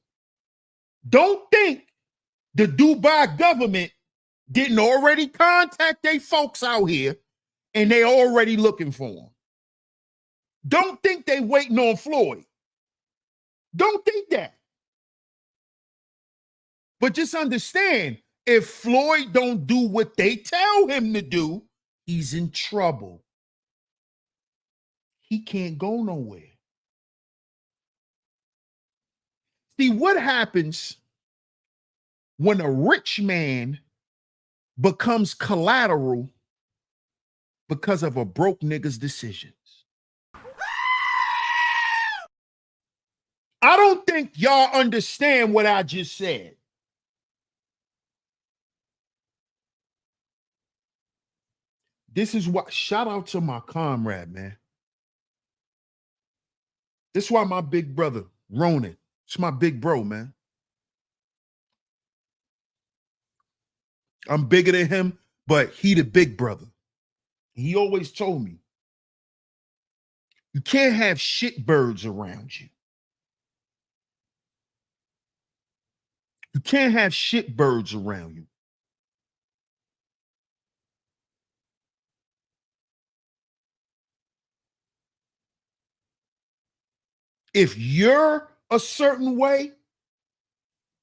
Don't think the Dubai government didn't already contact their folks out here and they already looking for him. Don't think they waiting on Floyd. Don't think that. But just understand, if Floyd don't do what they tell him to do, he's in trouble. He can't go nowhere. See, what happens when a rich man becomes collateral because of a broke nigga's decisions? I don't think y'all understand what I just said. This is what, shout out to my comrade, man. This is why my big brother, Ronan, it's my big bro, man. I'm bigger than him, but he the big brother. He always told me, you can't have shit birds around you. You can't have shit birds around you. If you're a certain way,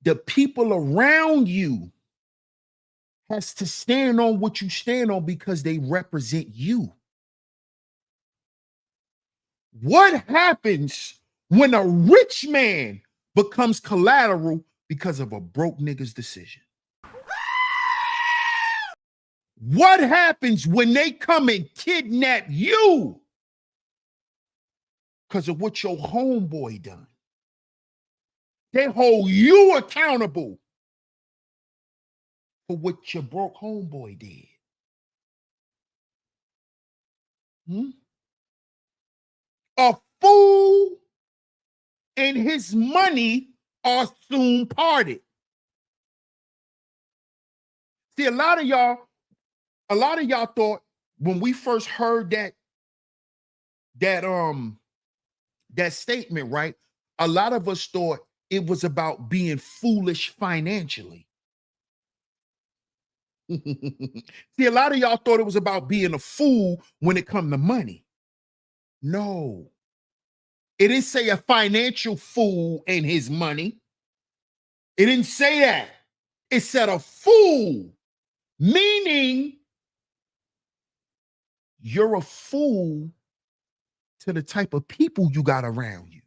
the people around you has to stand on what you stand on because they represent you. What happens when a rich man becomes collateral because of a broke nigga's decision? What happens when they come and kidnap you because of what your homeboy done? They hold you accountable for what your broke homeboy did. A fool and his money are soon parted. See, a lot of y'all thought when we first heard that statement, right? A lot of us thought it was about being foolish financially. See, a lot of y'all thought it was about being a fool when it come to money. No. It didn't say a financial fool and his money. It didn't say that. It said a fool, meaning you're a fool to the type of people you got around you.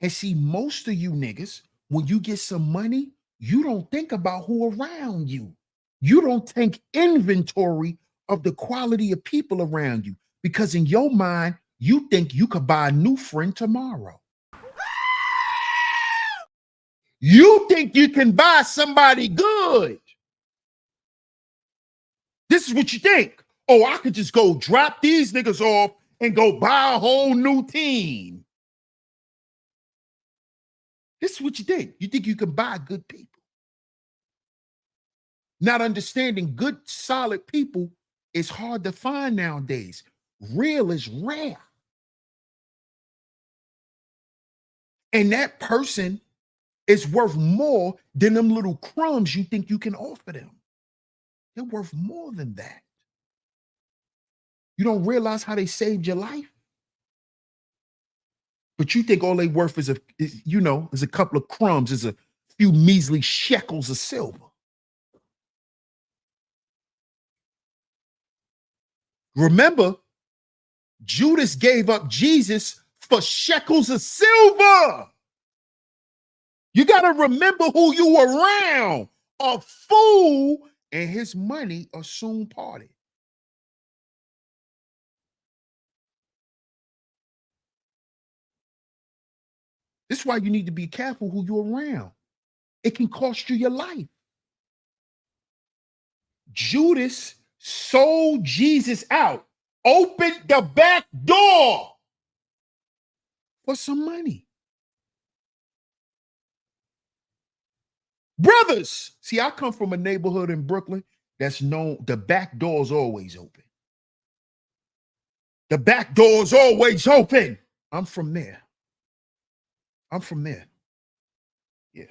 And see, most of you niggas, when you get some money, you don't think about who around you. You don't take inventory of the quality of people around you because in your mind, you think you could buy a new friend tomorrow. You think you can buy somebody good. This is what you think. Oh, I could just go drop these niggas off and go buy a whole new team. This is what you think. You think you can buy good people. Not understanding good, solid people is hard to find nowadays. Real is rare. And that person is worth more than them little crumbs you think you can offer them. They're worth more than that. You don't realize how they saved your life? But you think all they worth is a couple of crumbs, is a few measly shekels of silver. Remember, Judas gave up Jesus for shekels of silver. You got to remember who you were around. A fool and his money are soon parted. This is why you need to be careful who you're around. It can cost you your life. Judas sold Jesus out, opened the back door for some money. Brothers, see, I come from a neighborhood in Brooklyn that's known, the back door is always open. The back door is always open. I'm from there. Yeah.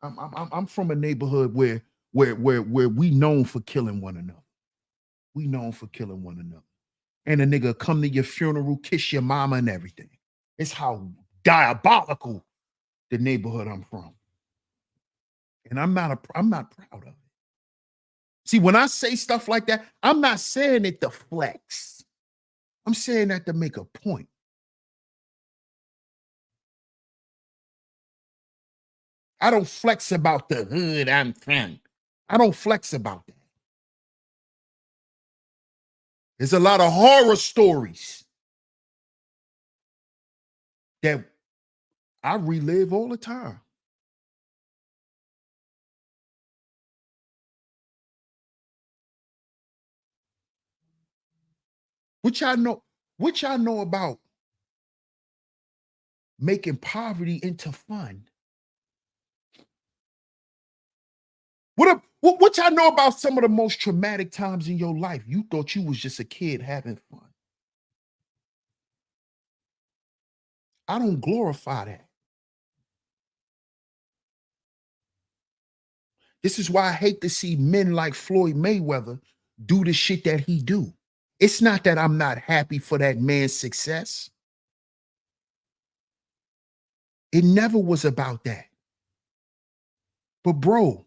I'm from a neighborhood where we known for killing one another. We known for killing one another. And a nigga come to your funeral, kiss your mama and everything. It's how diabolical the neighborhood I'm from. And I'm not proud of it. See, when I say stuff like that, I'm not saying it to flex. I'm saying that to make a point. I don't flex about the hood I'm from. I don't flex about that. There's a lot of horror stories that I relive all the time. What y'all know about making poverty into fun? What y'all know about some of the most traumatic times in your life? You thought you was just a kid having fun. I don't glorify that. This is why I hate to see men like Floyd Mayweather do the shit that he do. It's not that I'm not happy for that man's success. It never was about that. But bro,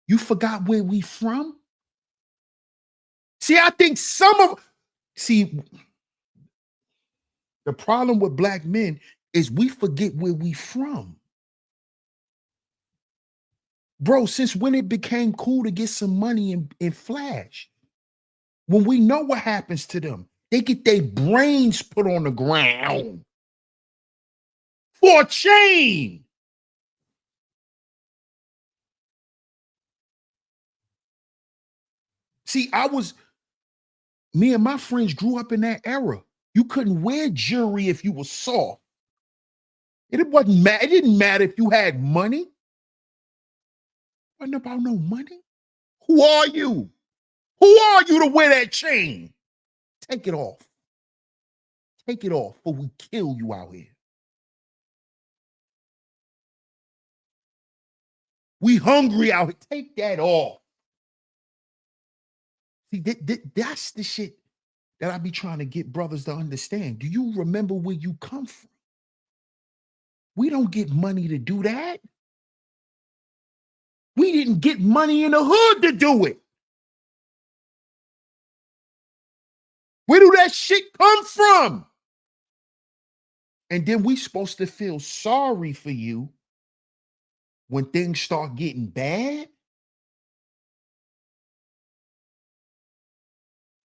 you forgot where we from? See, I think the problem with black men is we forget where we from. Bro, since when it became cool to get some money and flash? When we know what happens to them, they get their brains put on the ground for a chain. See, me and my friends grew up in that era. You couldn't wear jewelry if you were soft. It didn't matter if you had money. It wasn't about no money. Who are you? Who are you to wear that chain? Take it off. Take it off, or we kill you out here. We hungry out here. Take that off. See, that's the shit that I be trying to get brothers to understand. Do you remember where you come from? We don't get money to do that. We didn't get money in the hood to do it. Where do that shit come from? And then we supposed to feel sorry for you when things start getting bad?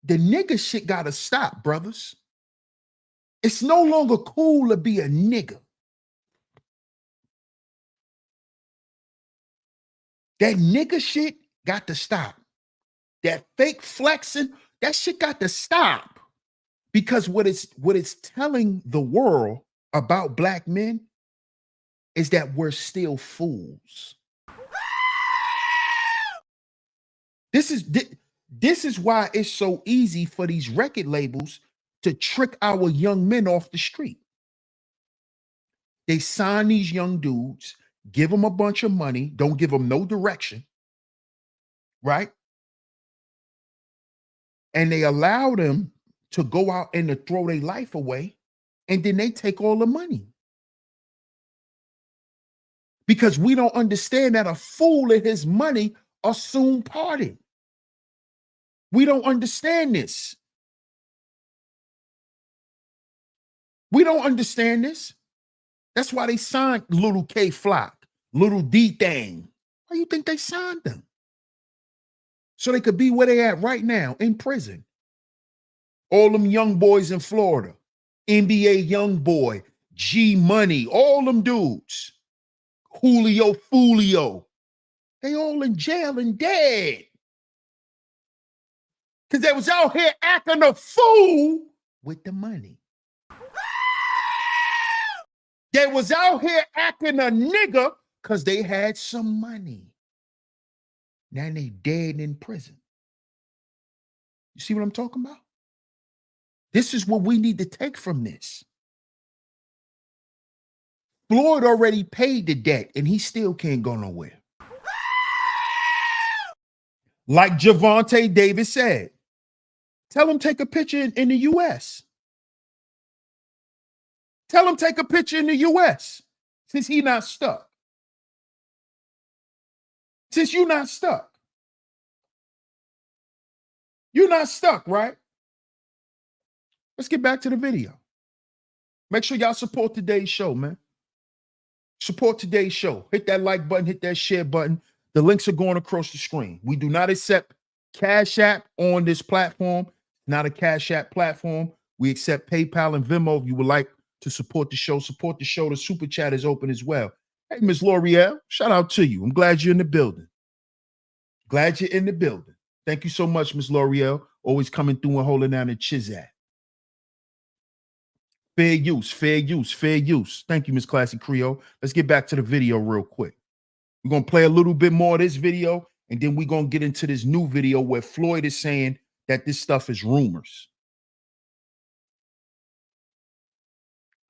The nigga shit gotta stop, brothers. It's no longer cool to be a nigga. That nigga shit got to stop. That fake flexing, that shit got to stop. Because what it's telling the world about black men is that we're still fools. This is why it's so easy for these record labels to trick our young men off the street. They sign these young dudes, give them a bunch of money, don't give them no direction, right? And they allow them to go out and to throw their life away, and then they take all the money. Because we don't understand that a fool and his money are soon parted. We don't understand this. We don't understand this. That's why they signed Little K Flock, Little D Thing. Why do you think they signed them? So they could be where they at right now, in prison. All them young boys in Florida, NBA young boy, G Money, all them dudes, Julio Fulio, they all in jail and dead. Because they was out here acting a fool with the money. They was out here acting a nigga because they had some money. Now they dead in prison. You see what I'm talking about? This is what we need to take from this. Floyd already paid the debt and he still can't go nowhere. Like Javante Davis said, tell him take a picture in the US. Tell him take a picture in the US since he not stuck. Since you're not stuck. You're not stuck, right? Let's get back to the video. Make sure y'all support today's show, man. Support today's show. Hit that like button, hit that share button. The links are going across the screen. We do not accept Cash App on this platform. Not a Cash App platform. We accept PayPal and Venmo if you would like to support the show. Support the show. The super chat is open as well. Hey, Miss L'Oreal, shout out to you. I'm glad you're in the building. Glad you're in the building. Thank you so much, Miss L'Oreal. Always coming through and holding down the chizat. Fair use, fair use, fair use. Thank you, Miss Classy Creole. Let's get back to the video real quick. We're going to play a little bit more of this video, and then we're going to get into this new video where Floyd is saying that this stuff is rumors.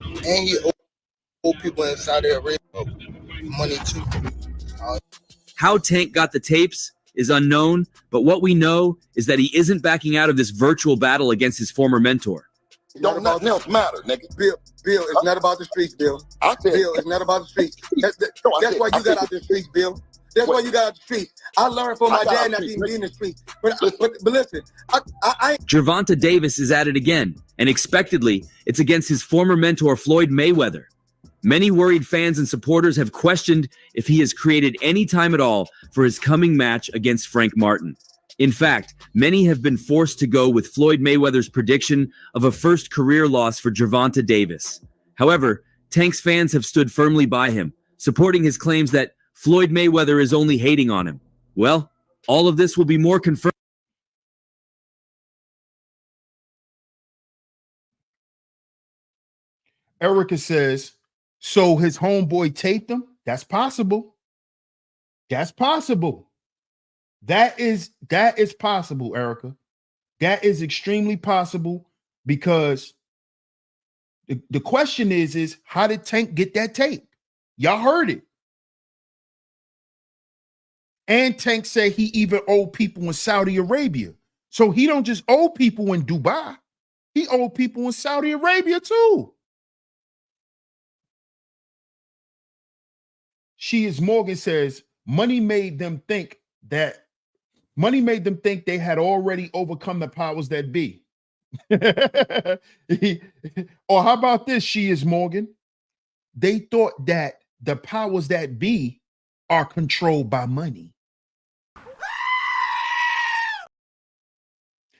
And he owe people in Saudi Arabia money too. How Tank got the tapes is unknown, but what we know is that he isn't backing out of this virtual battle against his former mentor. Don't nothing else matter, nigga. Bill, it's not about the streets, Bill. Bill, it's not about the streets. That's why you got out the streets, Bill. That's why you got out the streets. I learned from my dad not even being in the streets. But listen, I Gervonta Davis is at it again, and expectedly, it's against his former mentor, Floyd Mayweather. Many worried fans and supporters have questioned if he has created any time at all for his coming match against Frank Martin. In fact, many have been forced to go with Floyd Mayweather's prediction of a first career loss for Gervonta Davis. However, Tank's fans have stood firmly by him, supporting his claims that Floyd Mayweather is only hating on him. Well, all of this will be more confirmed. Erica says, so his homeboy taped him? That's possible. That's possible. That is possible, Erica. That is extremely possible because the question is how did Tank get that tape? Y'all heard it. And Tank said he even owed people in Saudi Arabia. So he don't just owe people in Dubai. He owed people in Saudi Arabia too. She is Morgan says money made them think they had already overcome the powers that be. Or how about this, She is Morgan? They thought that the powers that be are controlled by money.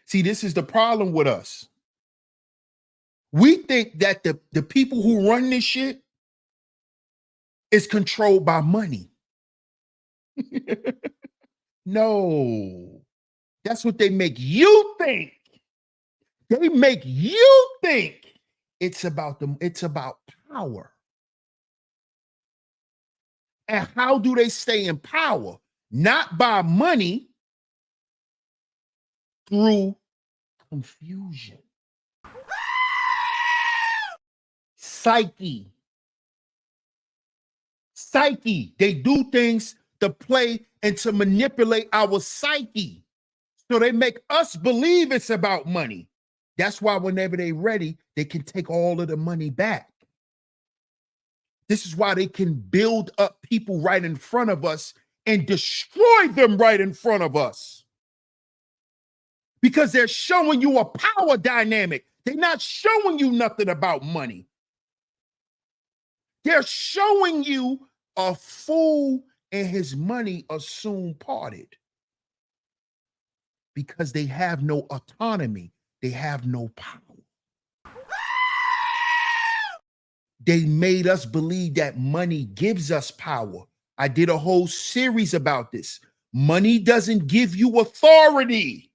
See, this is the problem with us. We think that the people who run this shit is controlled by money. No, that's what they make you think. They make you think it's about them. It's about power. And how do they stay in power? Not by money, through confusion. Psyche. They do things to play and to manipulate our psyche. So they make us believe it's about money. That's why whenever they're ready, they can take all of the money back. This is why they can build up people right in front of us and destroy them right in front of us. Because they're showing you a power dynamic. They're not showing you nothing about money. They're showing you a fool and his money are soon parted. Because they have no autonomy. They have no power. They made us believe that money gives us power. I did a whole series about this. Money doesn't give you authority.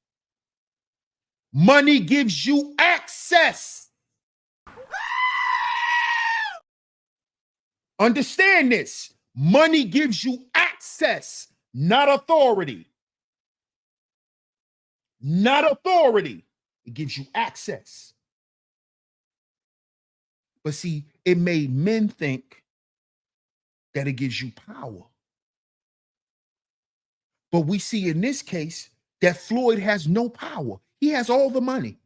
Money gives you access. Understand this. Money gives you access, not authority. Not authority. It gives you access. But see, it made men think that it gives you power. But we see in this case that Floyd has no power. He has all the money.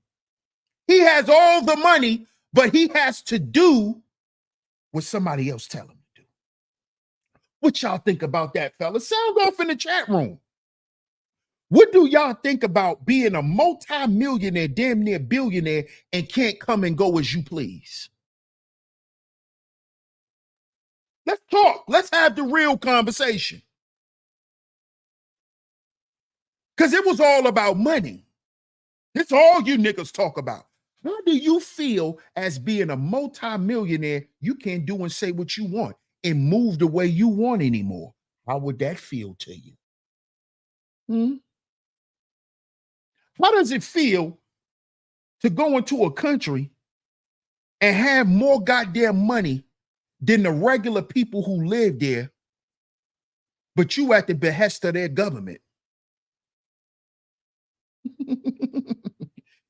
He has all the money, but he has to do what somebody else tell him to do. What y'all think about that, fellas? Sound off in the chat room. What do y'all think about being a multi-millionaire, damn near billionaire, and can't come and go as you please? Let's talk. Let's have the real conversation. Because it was all about money. It's all you niggas talk about. How do you feel as being a multimillionaire? You can't do and say what you want and move the way you want anymore. How would that feel to you? How does it feel to go into a country and have more goddamn money than the regular people who live there, but you at the behest of their government?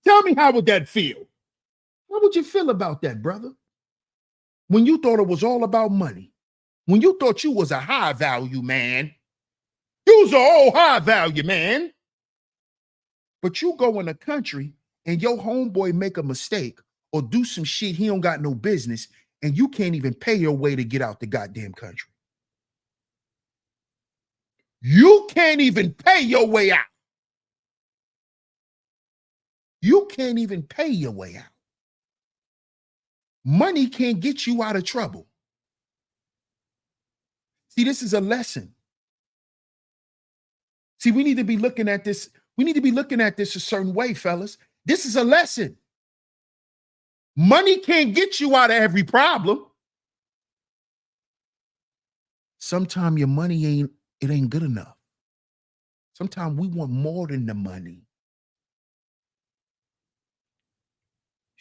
Tell me, how would that feel? How would you feel about that, brother? When you thought it was all about money, when you thought you was a high value man, you was a old high value man, but you go in a country and your homeboy make a mistake or do some shit he don't got no business, and you can't even pay your way to get out the goddamn country. You can't even pay your way out. You can't even pay your way out. Money can't get you out of trouble. See, this is a lesson. See, we need to be looking at this. We need to be looking at this a certain way, fellas. This is a lesson. Money can't get you out of every problem. Sometimes your money ain't good enough. Sometimes we want more than the money.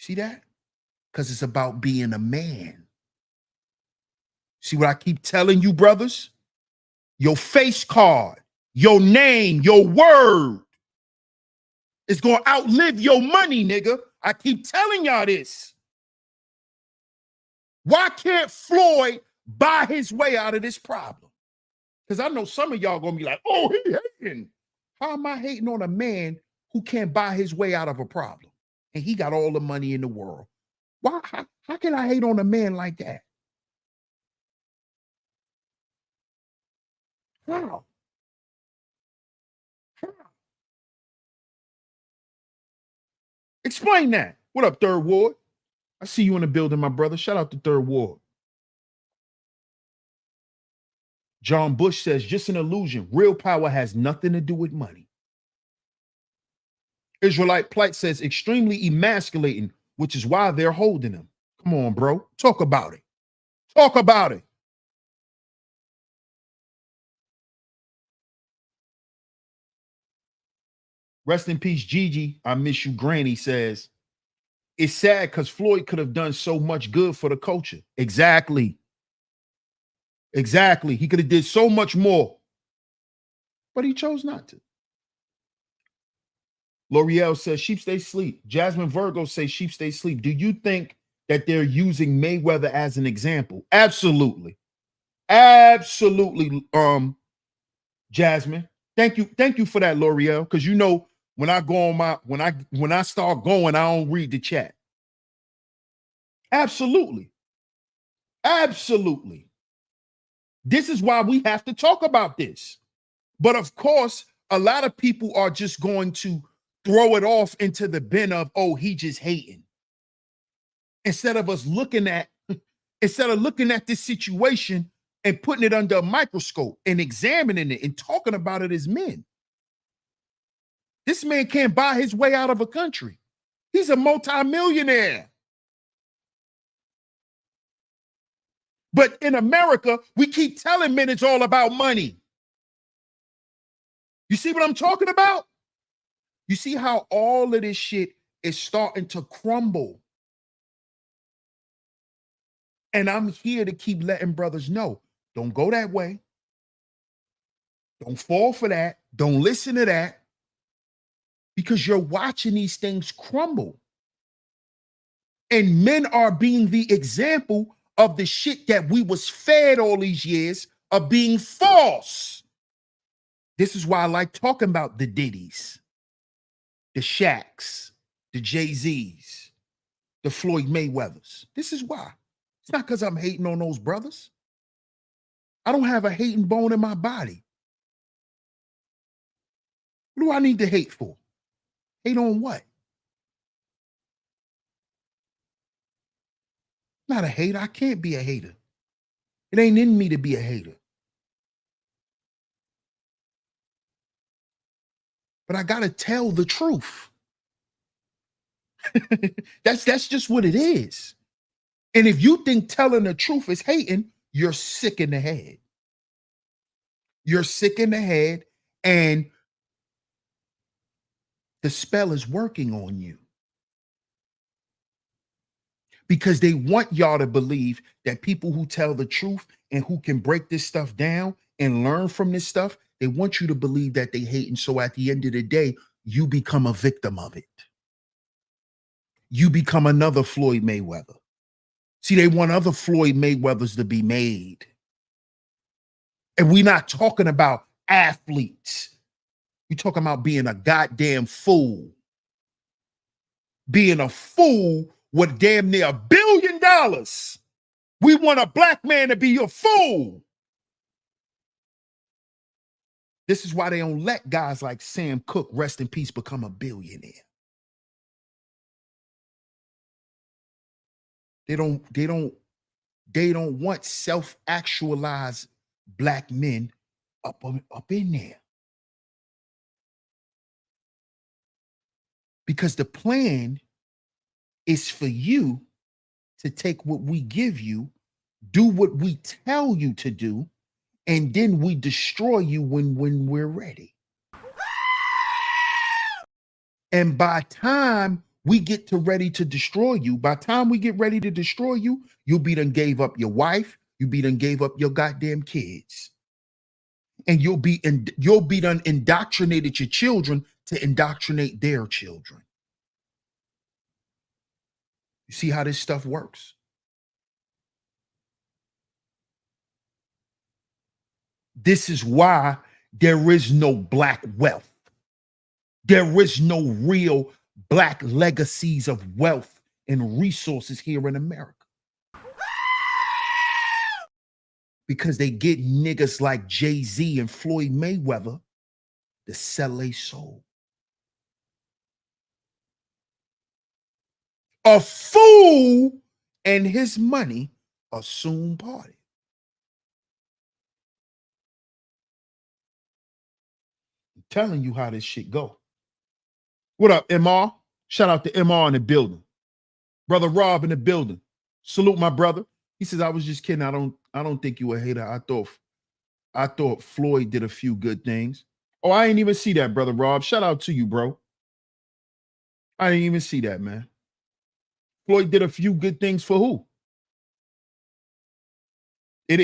See that? Because it's about being a man. See what I keep telling you, brothers? Your face card, your name, your word is going to outlive your money, nigga. I keep telling y'all this. Why can't Floyd buy his way out of this problem? Because I know some of y'all going to be like, oh, he hating. How am I hating on a man who can't buy his way out of a problem? And he got all the money in the world. Why? How can I hate on a man like that? How? Explain that. What up, Third Ward? I see you in the building, my brother. Shout out to Third Ward. John Bush says, just an illusion. Real power has nothing to do with money. Israelite Plight says, extremely emasculating, which is why they're holding him. Come on, bro. Talk about it. Talk about it. Rest in peace, Gigi. I miss you, Granny says, it's sad because Floyd could have done so much good for the culture. Exactly. Exactly. He could have did so much more, but he chose not to. L'Oreal says, sheep stay sleep. Jasmine Virgo says, sheep stay sleep. Do you think that they're using Mayweather as an example? Absolutely. Absolutely, Jasmine. Thank you for that, L'Oreal. Because you know, when I go on my when I start going, I don't read the chat. Absolutely. Absolutely. This is why we have to talk about this. But of course, a lot of people are just going to throw it off into the bin of, oh, he just hating. Instead of looking at this situation and putting it under a microscope and examining it and talking about it as men. This man can't buy his way out of a country. He's a multimillionaire. But in America, we keep telling men it's all about money. You see what I'm talking about? You see how all of this shit is starting to crumble. And I'm here to keep letting brothers know, don't go that way. Don't fall for that. Don't listen to that. Because you're watching these things crumble. And men are being the example of the shit that we was fed all these years of being false. This is why I like talking about the Diddies, the Shaqs, the Jay-Z's, the Floyd Mayweathers. This is why. It's not because I'm hating on those brothers. I don't have a hating bone in my body. What do I need to hate for? Hate on what? Not a hater. I can't be a hater. It ain't in me to be a hater. But I got to tell the truth. That's just what it is. And if you think telling the truth is hating, you're sick in the head. You're sick in the head, and the spell is working on you. Because they want y'all to believe that people who tell the truth and who can break this stuff down and learn from this stuff, they want you to believe that they hate. And so at the end of the day, you become a victim of it. You become another Floyd Mayweather. See, they want other Floyd Mayweathers to be made. And we're not talking about athletes. We're talking about being a goddamn fool. Being a fool with damn near $1 billion. We want a black man to be a fool. This is why they don't let guys like Sam Cooke, rest in peace, become a billionaire. They don't want self-actualized black men up in there. Because the plan is for you to take what we give you, do what we tell you to do, and then we destroy you when we're ready. And by time we get ready to destroy you, by time we get ready to destroy you, you'll be done gave up your wife, you'll be done gave up your goddamn kids. And you'll be done indoctrinated your children to indoctrinate their children. You see how this stuff works? This is why there is no black wealth. There is no real black legacies of wealth and resources here in America. Because they get niggas like Jay-Z and Floyd Mayweather to sell their soul. A fool and his money are soon parted. I'm telling you how this shit go. What up, MR? Shout out to MR in the building. Brother Rob in the building. Salute my brother. He says, I was just kidding. I don't think you a hater. I thought Floyd did a few good things. Oh, I didn't even see that, Brother Rob. Shout out to you, bro. I didn't even see that, man. Floyd did a few good things for who? It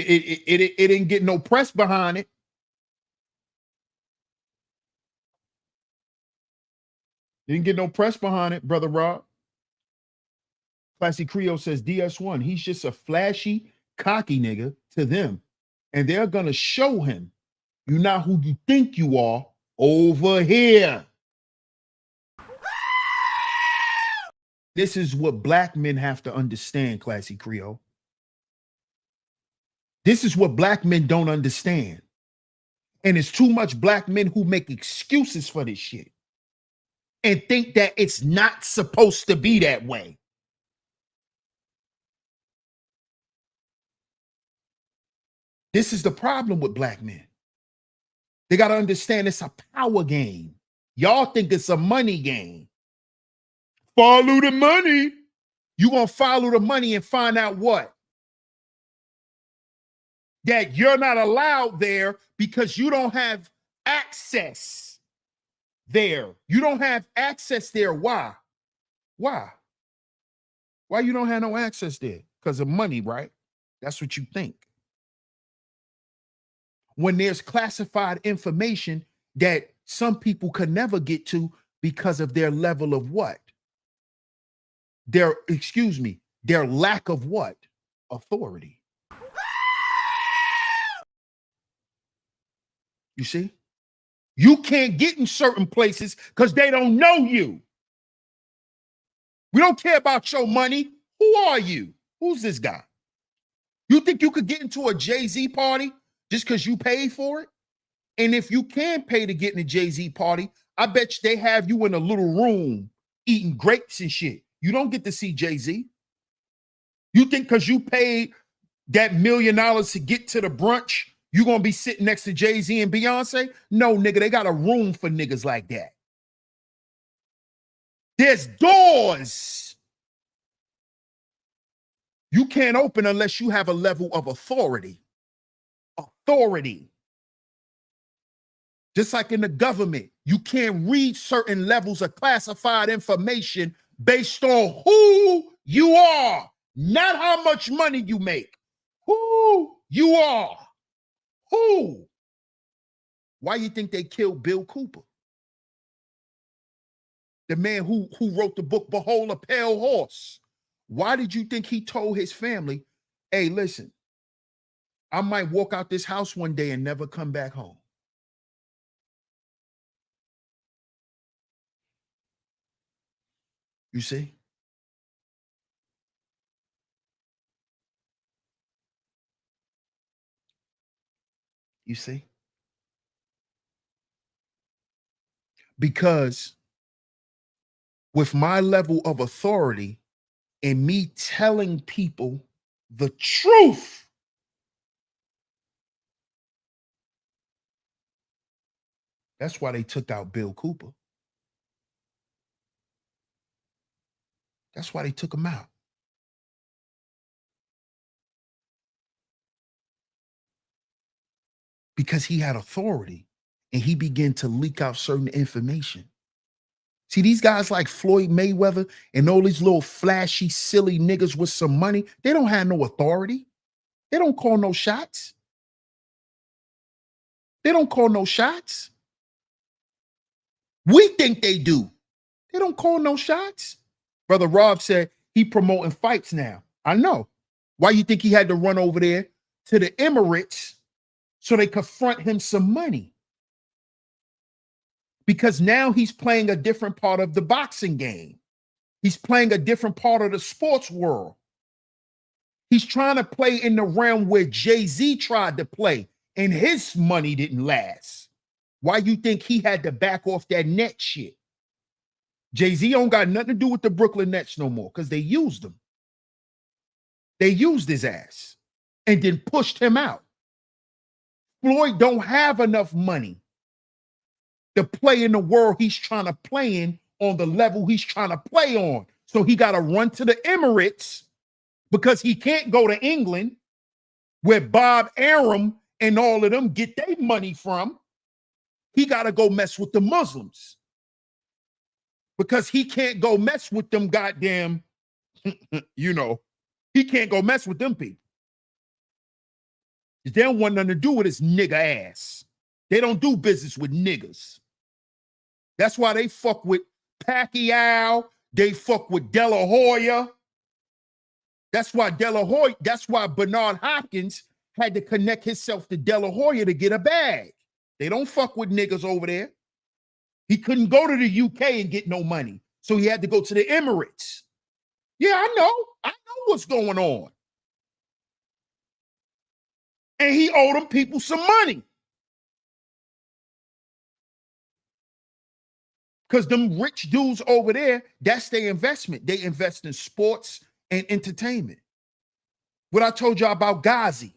didn't get no press behind it. Didn't get no press behind it, Brother Rob. Classy Creole says DS1, he's just a flashy, cocky nigga to them. And they're going to show him you're not who you think you are over here. This is what black men have to understand, Classy Creole. This is what black men don't understand. And it's too much black men who make excuses for this shit and think that it's not supposed to be that way. This is the problem with black men. They got to understand it's a power game. Y'all think it's a money game. Follow the money. You're going to follow the money and find out what? That you're not allowed there because you don't have access there. You don't have access there. Why? Why? Why you don't have no access there? Because of money, right? That's what you think. When there's classified information that some people could never get to because of their level of what? Their lack of what? Authority. You see? You can't get in certain places because they don't know you. We don't care about your money. Who are you? Who's this guy? You think you could get into a Jay-Z party just because you paid for it? And if you can pay to get in a Jay-Z party, I bet you they have you in a little room eating grapes and shit. You don't get to see Jay-Z. You think because you paid that $1 million to get to the brunch, you're going to be sitting next to Jay-Z and Beyonce? No, nigga, they got a room for niggas like that. There's doors you can't open unless you have a level of authority. Authority. Just like in the government, you can't read certain levels of classified information based on who you are, not how much money you make. Who you are. Who? Why you think they killed Bill Cooper? The man who wrote the book Behold a Pale Horse. Why did you think he told his family, hey, listen, I might walk out this house one day and never come back home? You see? You see? Because with my level of authority and me telling people the truth, that's why they took out Bill Cooper. That's why they took him out. Because he had authority and he began to leak out certain information. See, these guys like Floyd Mayweather and all these little flashy, silly niggas with some money, they don't have no authority. They don't call no shots. They don't call no shots. We think they do. They don't call no shots. Brother Rob said he promoting fights now. I know. Why you think he had to run over there to the Emirates so they could front him some money? Because now he's playing a different part of the boxing game. He's playing a different part of the sports world. He's trying to play in the realm where Jay-Z tried to play and his money didn't last. Why you think he had to back off that net shit? Jay-Z don't got nothing to do with the Brooklyn Nets no more because they used him. They used his ass and then pushed him out. Floyd don't have enough money to play in the world he's trying to play in on the level he's trying to play on. So he got to run to the Emirates because he can't go to England where Bob Arum and all of them get their money from. He got to go mess with the Muslims because he can't go mess with them goddamn, he can't go mess with them people. They don't want nothing to do with his nigga ass. They don't do business with niggas. That's why they fuck with Pacquiao. They fuck with De La Hoya. That's why Bernard Hopkins had to connect himself to De La Hoya to get a bag. They don't fuck with niggas over there. He couldn't go to the UK and get no money. So he had to go to the Emirates. Yeah, I know. I know what's going on. And he owed them people some money. Because them rich dudes over there, that's their investment. They invest in sports and entertainment. What I told y'all about Ghazi.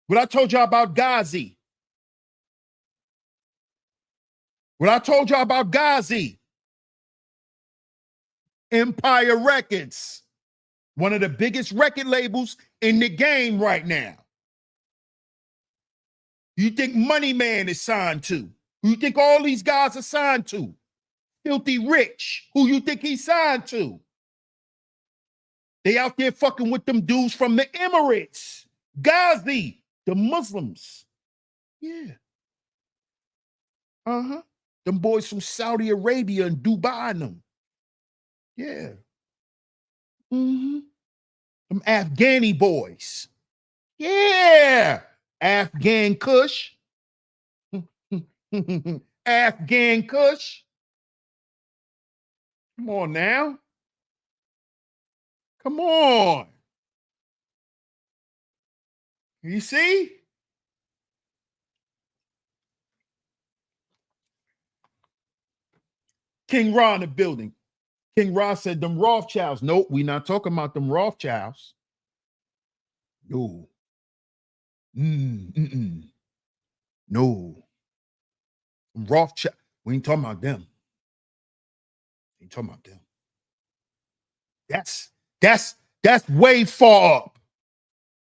What I told y'all about Ghazi. What I told y'all about Ghazi. Empire Records. One of the biggest record labels in the game right now. You think Money Man is signed to? Who you think all these guys are signed to? Filthy Rich. Who you think he's signed to? They out there fucking with them dudes from the Emirates. Ghazi, the Muslims. Yeah. Uh-huh. Them boys from Saudi Arabia and Dubai and them. Yeah. Mm-hmm. Them Afghani boys. Yeah. Afghan Kush. Afghan Kush. Come on now. Come on. You see? King Ra in the building. King Ra said them Rothschilds. Nope, we not talking about them Rothschilds. No. No. Rothschild. We ain't talking about them. Ain't talking about them. That's way far up.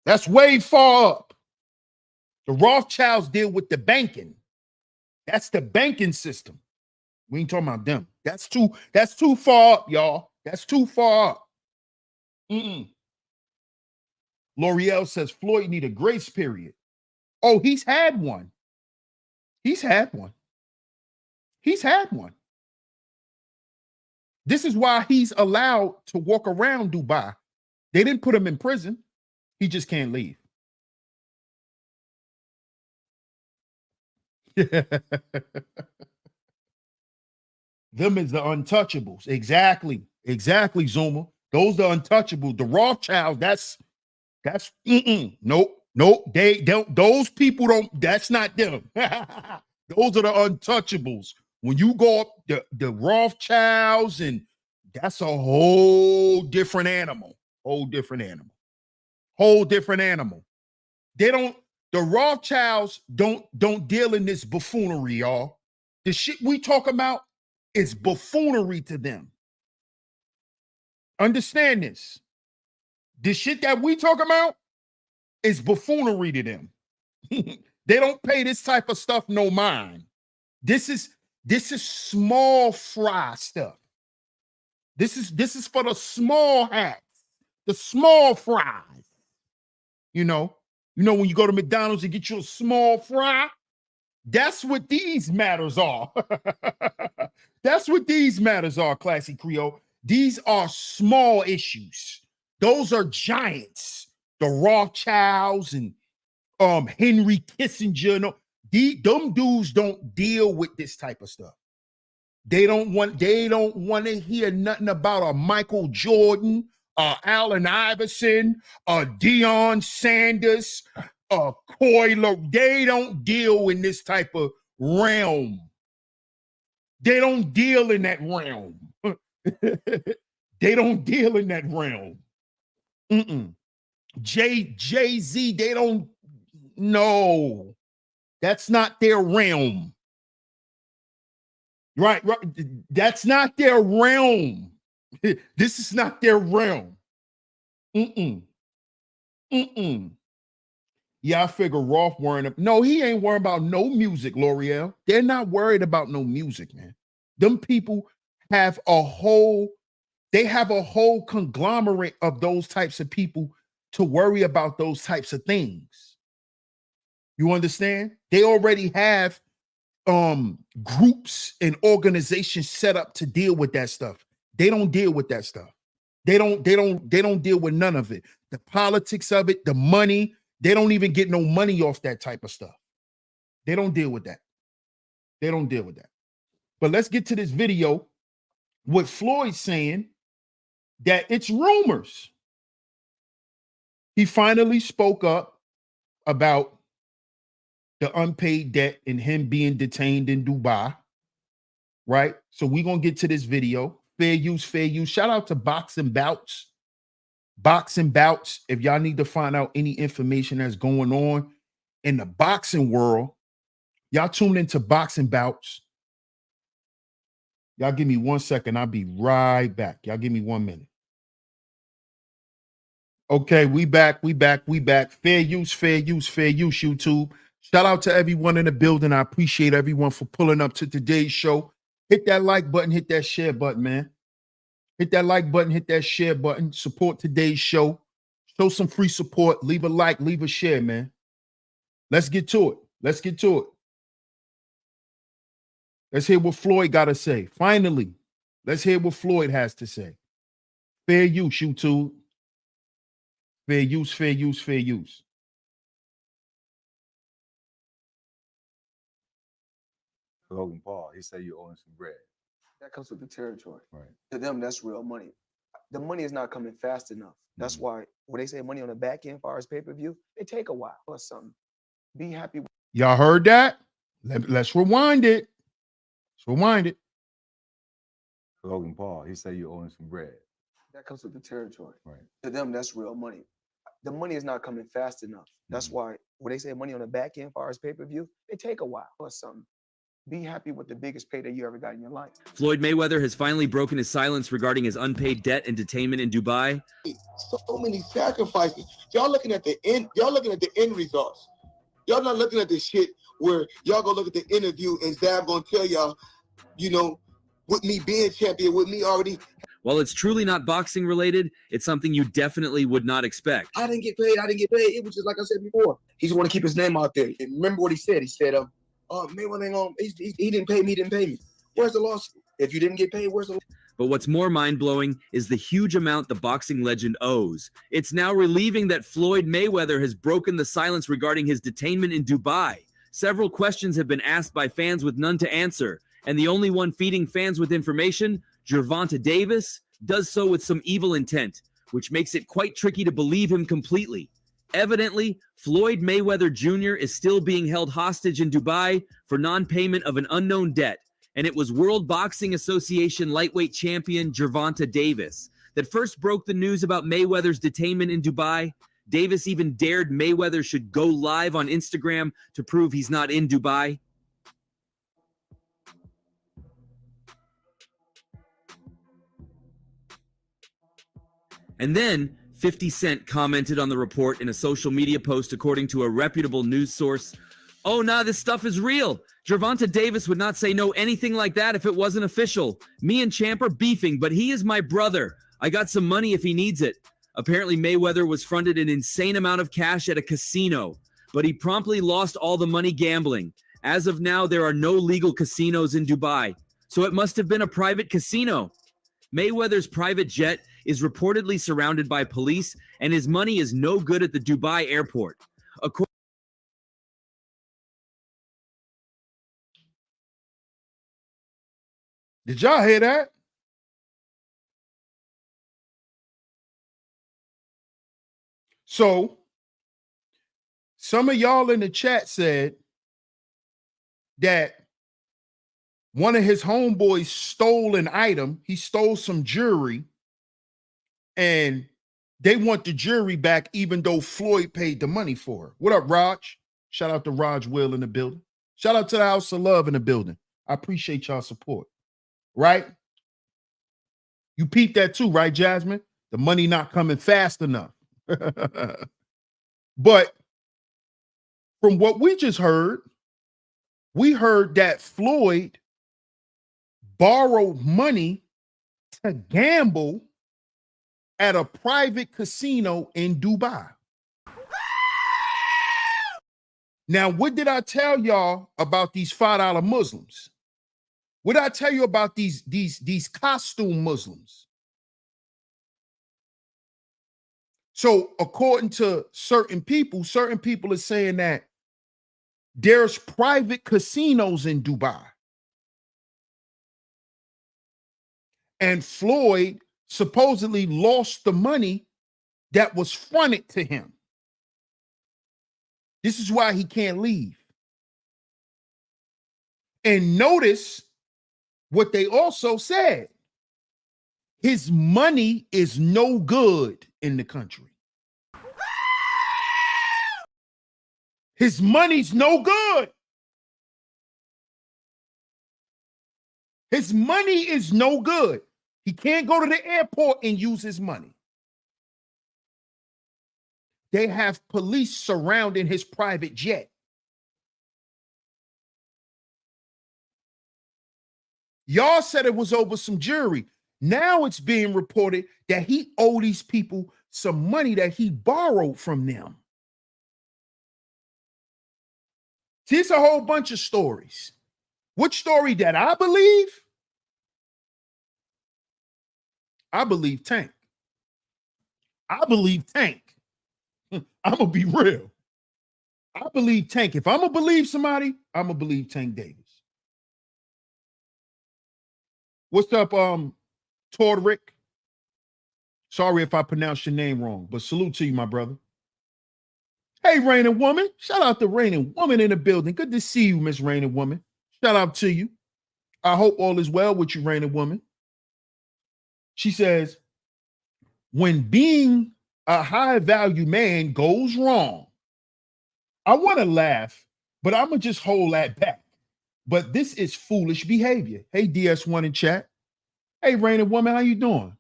That's way far up. The Rothschilds deal with the banking. That's the banking system. We ain't talking about them. That's too far up, y'all. That's too far up. L'Oreal says Floyd need a grace period. Oh, he's had one. He's had one. He's had one. This is why he's allowed to walk around Dubai. They didn't put him in prison. He just can't leave. Them is the untouchables. Exactly. Exactly, Zuma. Those are untouchables. The Rothschilds, that's nope. They don't, those people don't, that's not them. Those are the untouchables. When you go up the Rothschilds, and that's a whole different animal. Whole different animal. Whole different animal. The Rothschilds don't deal in this buffoonery, y'all. The shit we talk about is buffoonery to them. Understand this. The shit that we talk about is buffoonery to them. They don't pay this type of stuff no mind. This is small fry stuff. This is for the small hats, the small fries. You know when you go to McDonald's and get you a small fry, that's what these matters are. That's what these matters are, Classy Creole. These are small issues. Those are giants. The Rothschilds and Henry Kissinger. No, them dudes don't deal with this type of stuff. They don't want to hear nothing about a Michael Jordan, Allen Iverson, Deion Sanders, Coyle. They don't deal in this type of realm. They don't deal in that realm. They don't deal in that realm. Jay-Z, they don't know. That's not their realm. Right. That's not their realm. This is not their realm. Yeah, I figure Roth worrying. No, he ain't worried about no music, L'Oreal. They're not worried about no music, man. Them people have a whole conglomerate of those types of people to worry about those types of things. You understand? They already have groups and organizations set up to deal with that stuff. They don't deal with that stuff. They don't deal with none of it. The politics of it, the money, they don't even get no money off that type of stuff. They don't deal with that. They don't deal with that. But let's get to this video with Floyd saying that it's rumors. He finally spoke up about the unpaid debt and him being detained in Dubai, right? So we're going to get to this video. Fair use, fair use. Shout out to Boxing Bouts. Boxing Bouts. If y'all need to find out any information that's going on in the boxing world, y'all tune into Boxing Bouts. Y'all give me 1 second. I'll be right back. Y'all give me 1 minute. Okay, we back. Fair use, fair use, fair use, YouTube. Shout out to everyone in the building. I appreciate everyone for pulling up to today's show. Hit that like button, hit that share button, man. Hit that like button, hit that share button. Support today's show. Show some free support. Leave a like, leave a share, man. Let's get to it. Let's get to it. Let's hear what Floyd got to say. Finally, let's hear what Floyd has to say. Fair use, YouTube. Fair use, fair use, fair use. Logan Paul, he said you owe him some bread. That comes with the territory. Right. To them, that's real money. The money is not coming fast enough. That's why when they say money on the back end, as far as pay-per-view, it take a while or something. Be happy. Y'all heard that? Let's rewind it. Let's rewind it. Logan Paul, he said you owe him some bread. That comes with the territory. Right. To them, that's real money. The money is not coming fast enough. That's why when they say money on the back end, as far as pay-per-view, it take a while or something. Be happy with the biggest payday you ever got in your life. Floyd Mayweather has finally broken his silence regarding his unpaid debt and detainment in Dubai. So many sacrifices. Y'all looking at the end. Y'all looking at the end results. Y'all not looking at the shit where y'all go look at the interview and Zab gonna tell y'all, you know, with me being champion, with me already. While it's truly not boxing related, it's something you definitely would not expect. I didn't get paid. It was just like I said before. He just want to keep his name out there. And remember what he said. He said, Mayweather ain't gonna, he didn't pay me, he didn't pay me. Where's the lawsuit? If you didn't get paid, where's the lawsuit? But what's more mind-blowing is the huge amount the boxing legend owes. It's now relieving that Floyd Mayweather has broken the silence regarding his detainment in Dubai. Several questions have been asked by fans with none to answer, and the only one feeding fans with information, Gervonta Davis, does so with some evil intent, which makes it quite tricky to believe him completely. Evidently, Floyd Mayweather Jr. is still being held hostage in Dubai for non-payment of an unknown debt, and it was World Boxing Association lightweight champion Gervonta Davis that first broke the news about Mayweather's detainment in Dubai. Davis even dared Mayweather should go live on Instagram to prove he's not in Dubai. And then 50 Cent commented on the report in a social media post according to a reputable news source. "Oh, nah, this stuff is real. Gervonta Davis would not say no anything like that if it wasn't official. Me and Champ are beefing, but he is my brother. I got some money if he needs it." Apparently, Mayweather was fronted an insane amount of cash at a casino, but he promptly lost all the money gambling. As of now, there are no legal casinos in Dubai, so it must have been a private casino. Mayweather's private jet is reportedly surrounded by police, and his money is no good at the Dubai airport. Did y'all hear that? So, some of y'all in the chat said that one of his homeboys stole an item. He stole some jewelry, and they want the jewelry back, even though Floyd paid the money for her. What up, Raj? Shout out to Raj Will in the building. Shout out to the House of Love in the building. I appreciate y'all support. Right? You peeped that too, right, Jasmine? The money not coming fast enough. But from what we just heard, we heard that Floyd borrowed money to gamble at a private casino in Dubai. Now, what did I tell y'all about these $5 Muslims? What did I tell you about these costume Muslims? So according to certain people are saying that there's private casinos in Dubai. And Floyd supposedly lost the money that was fronted to him. This is why he can't leave. And notice what they also said. His money is no good in the country. His money's no good. His money is no good. He can't go to the airport and use his money. They have police surrounding his private jet. Y'all said it was over some jewelry. Now it's being reported that he owed these people some money that he borrowed from them. See, it's a whole bunch of stories. Which story that I believe? I believe Tank. I believe Tank. I'm going to be real. I believe Tank. If I'm going to believe somebody, I'm going to believe Tank Davis. What's up, Tordrick? Sorry if I pronounced your name wrong, but salute to you, my brother. Hey, Raining Woman. Shout out to Raining Woman in the building. Good to see you, Miss Raining Woman. Shout out to you. I hope all is well with you, Raining Woman. She says, when being a high-value man goes wrong, I want to laugh, but I'm going to just hold that back. But this is foolish behavior. Hey, DS1 in chat. Hey, Raining Woman, how you doing?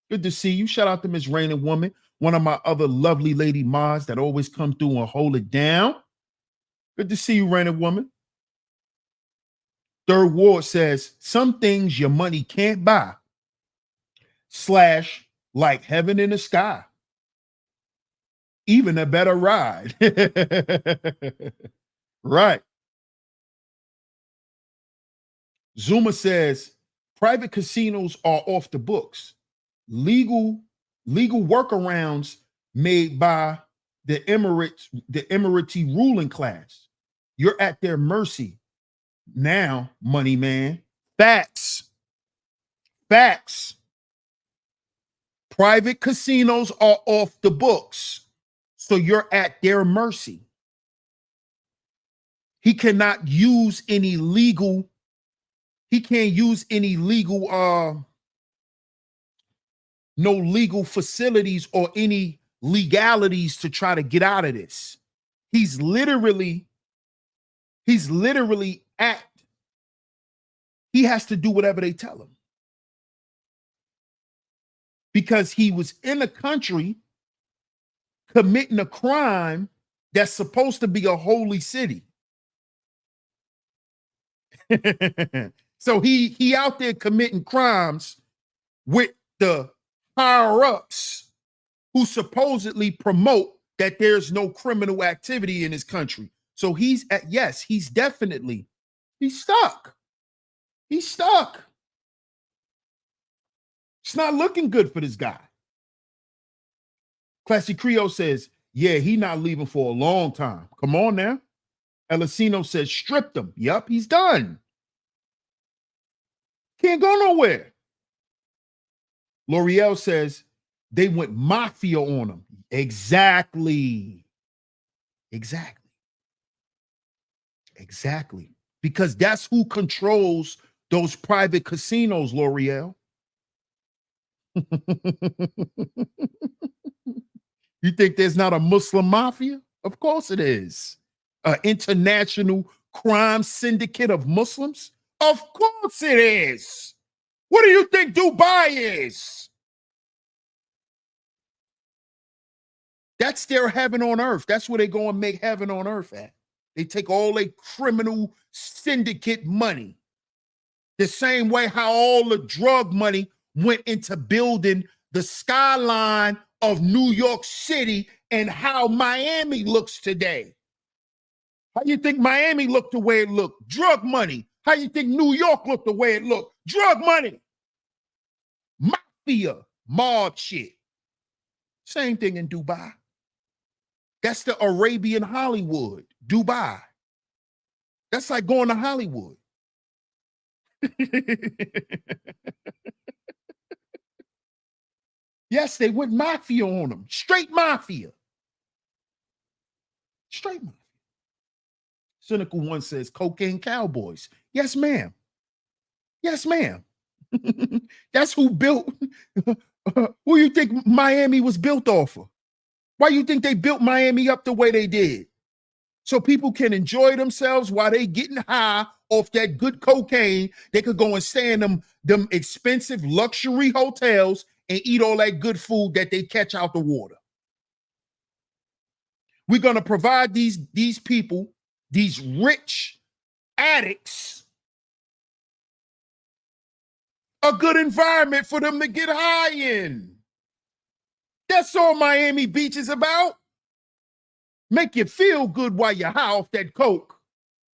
Good to see you. Shout out to Miss Raining Woman, one of my other lovely lady mods that always come through and hold it down. Good to see you, Raining Woman. Third Ward says, some things your money can't buy. / like heaven in the sky. Even a better ride. Right. Zuma says, private casinos are off the books. Legal workarounds made by the Emirati ruling class. You're at their mercy. Now, money man. Facts. Private casinos are off the books. So you're at their mercy. He cannot use any legal, no legal facilities or any legalities to try to get out of this. He's literally he has to do whatever they tell him. Because he was in a country committing a crime that's supposed to be a holy city. So he out there committing crimes with the higher ups who supposedly promote that there's no criminal activity in his country. So he's stuck. He's stuck. It's not looking good for this guy. Classy Creole says, yeah, he not leaving for a long time. Come on now. Elisino says, stripped him. Yep, he's done. Can't go nowhere. L'Oreal says, they went mafia on him. Exactly. Because that's who controls those private casinos, L'Oreal. You think there's not a Muslim mafia? Of course it is. An international crime syndicate of Muslims? Of course it is. What do you think Dubai is? That's their heaven on earth. That's where they go and make heaven on earth at. They take all their criminal syndicate money. The same way how all the drug money went into building the skyline of New York City and how Miami looks today. How you think Miami looked the way it looked? Drug money. How you think New York looked the way it looked? Drug money. Mafia. Mob shit. Same thing in Dubai. That's the Arabian Hollywood. Dubai. That's like going to Hollywood. Yes, they went mafia on them. Straight mafia. Straight mafia. Cynical One says, cocaine cowboys. Yes, ma'am. Yes, ma'am. That's who built. Who you think Miami was built off of? Why you think they built Miami up the way they did? So people can enjoy themselves while they getting high off that good cocaine. They could go and stay in them expensive luxury hotels and eat all that good food that they catch out the water. We're going to provide these people, these rich addicts, a good environment for them to get high in. That's all Miami Beach is about. Make you feel good while you're high off that coke.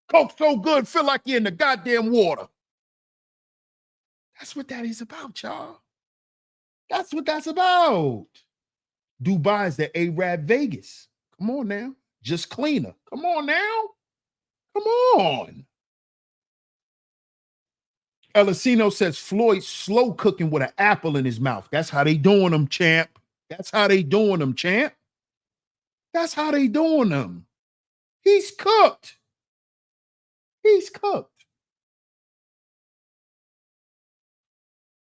Coke so good, feel like you're in the goddamn water. That's what that is about, y'all. That's what that's about. Dubai is the Arab Vegas. Come on now. Just cleaner. Come on now. Come on. Elisino says Floyd slow cooking with an apple in his mouth. That's how they doing them, champ. That's how they doing them, champ. That's how they doing them. He's cooked. He's cooked.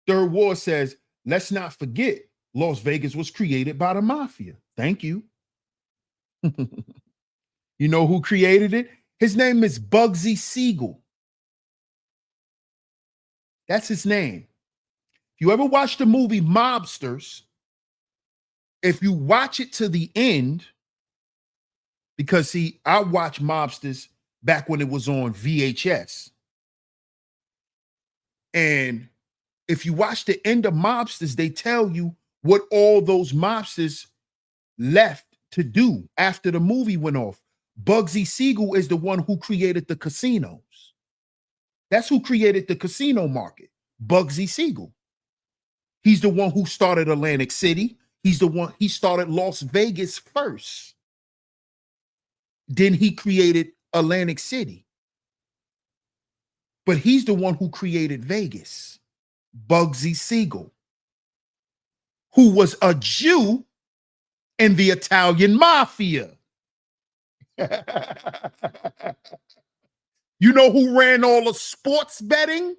Third War says, let's not forget Las Vegas was created by the mafia. Thank you. You know who created it? His name is Bugsy Siegel. That's his name. If you ever watch the movie Mobsters, if you watch it to the end, because see, I watched Mobsters back when it was on VHS. And if you watch the end of Mobsters, they tell you what all those mobsters left to do after the movie went off. Bugsy Siegel is the one who created the casinos. That's who created the casino market, Bugsy Siegel. He's the one who started Atlantic City. He started Las Vegas first. Then he created Atlantic City. But he's the one who created Vegas, Bugsy Siegel, who was a Jew in the Italian mafia. You know who ran all the sports betting?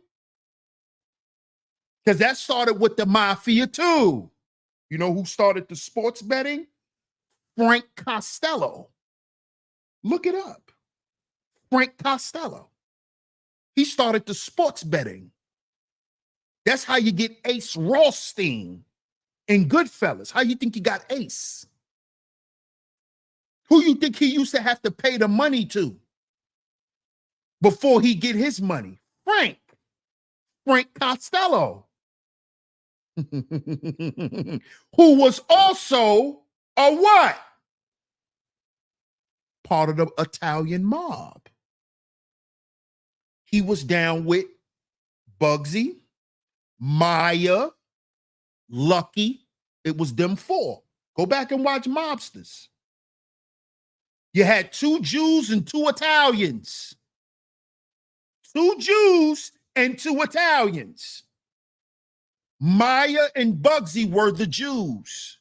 Because that started with the mafia too. You know who started the sports betting? Frank Costello. Look it up. Frank Costello. He started the sports betting. That's how you get Ace Rothstein in Goodfellas. How you think you got Ace? Who you think he used to have to pay the money to before he get his money? Frank Costello. Who was also a what? Part of the Italian mob. He was down with Bugsy, Maya, Lucky. It was them four. Go back and watch Mobsters. You had 2 Jews and 2 Italians. 2 Jews and 2 Italians. Maya and Bugsy were the Jews.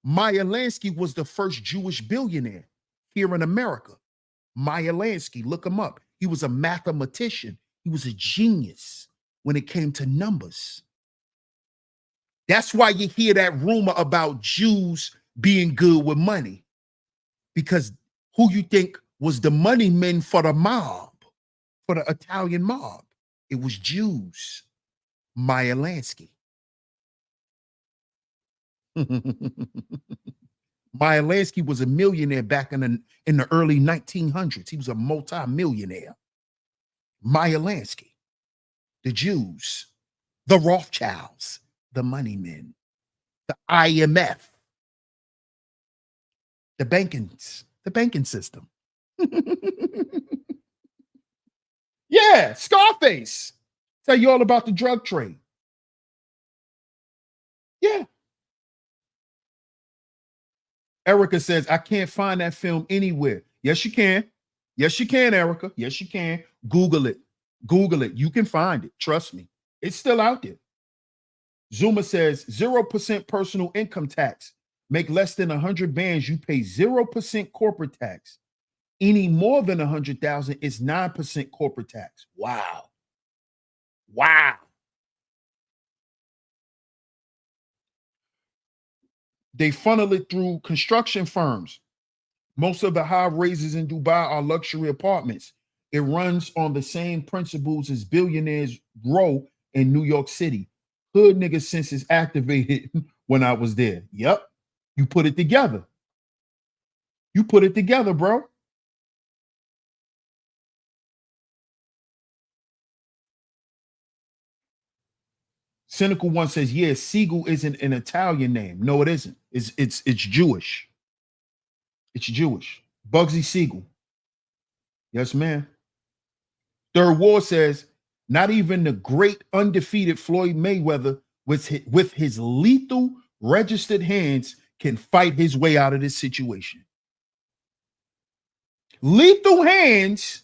Meyer Lansky was the first Jewish billionaire here in America. Meyer Lansky, look him up. He was a mathematician. He was a genius when it came to numbers. That's why you hear that rumor about Jews being good with money. Because who you think was the money men for the mob, for the Italian mob? It was Jews. Meyer Lansky. Meyer Lansky was a millionaire back in the early 1900s. He was a multi-millionaire. Meyer Lansky, the Jews, the Rothschilds, the money men, the IMF, the banking system. Yeah, Scarface. Tell you all about the drug trade. Yeah. Erica says, I can't find that film anywhere. Yes, you can. Yes, you can, Erica. Yes, you can. Google it. Google it. You can find it. Trust me. It's still out there. Zuma says 0% personal income tax. Make less than 100 bands, you pay 0% corporate tax. Any more than 100,000 is 9% corporate tax. Wow. Wow. They funnel it through construction firms. Most of the high rises in Dubai are luxury apartments. It runs on the same principles as billionaires grow in New York City. Hood nigga senses activated when I was there. Yep. You put it together. You put it together, bro. Cynical One says, yeah, Siegel isn't an Italian name. No, it isn't. It's Jewish. It's Jewish. Bugsy Siegel. Yes, ma'am. Third War says, not even the great undefeated Floyd Mayweather with his lethal registered hands can fight his way out of this situation. Lethal hands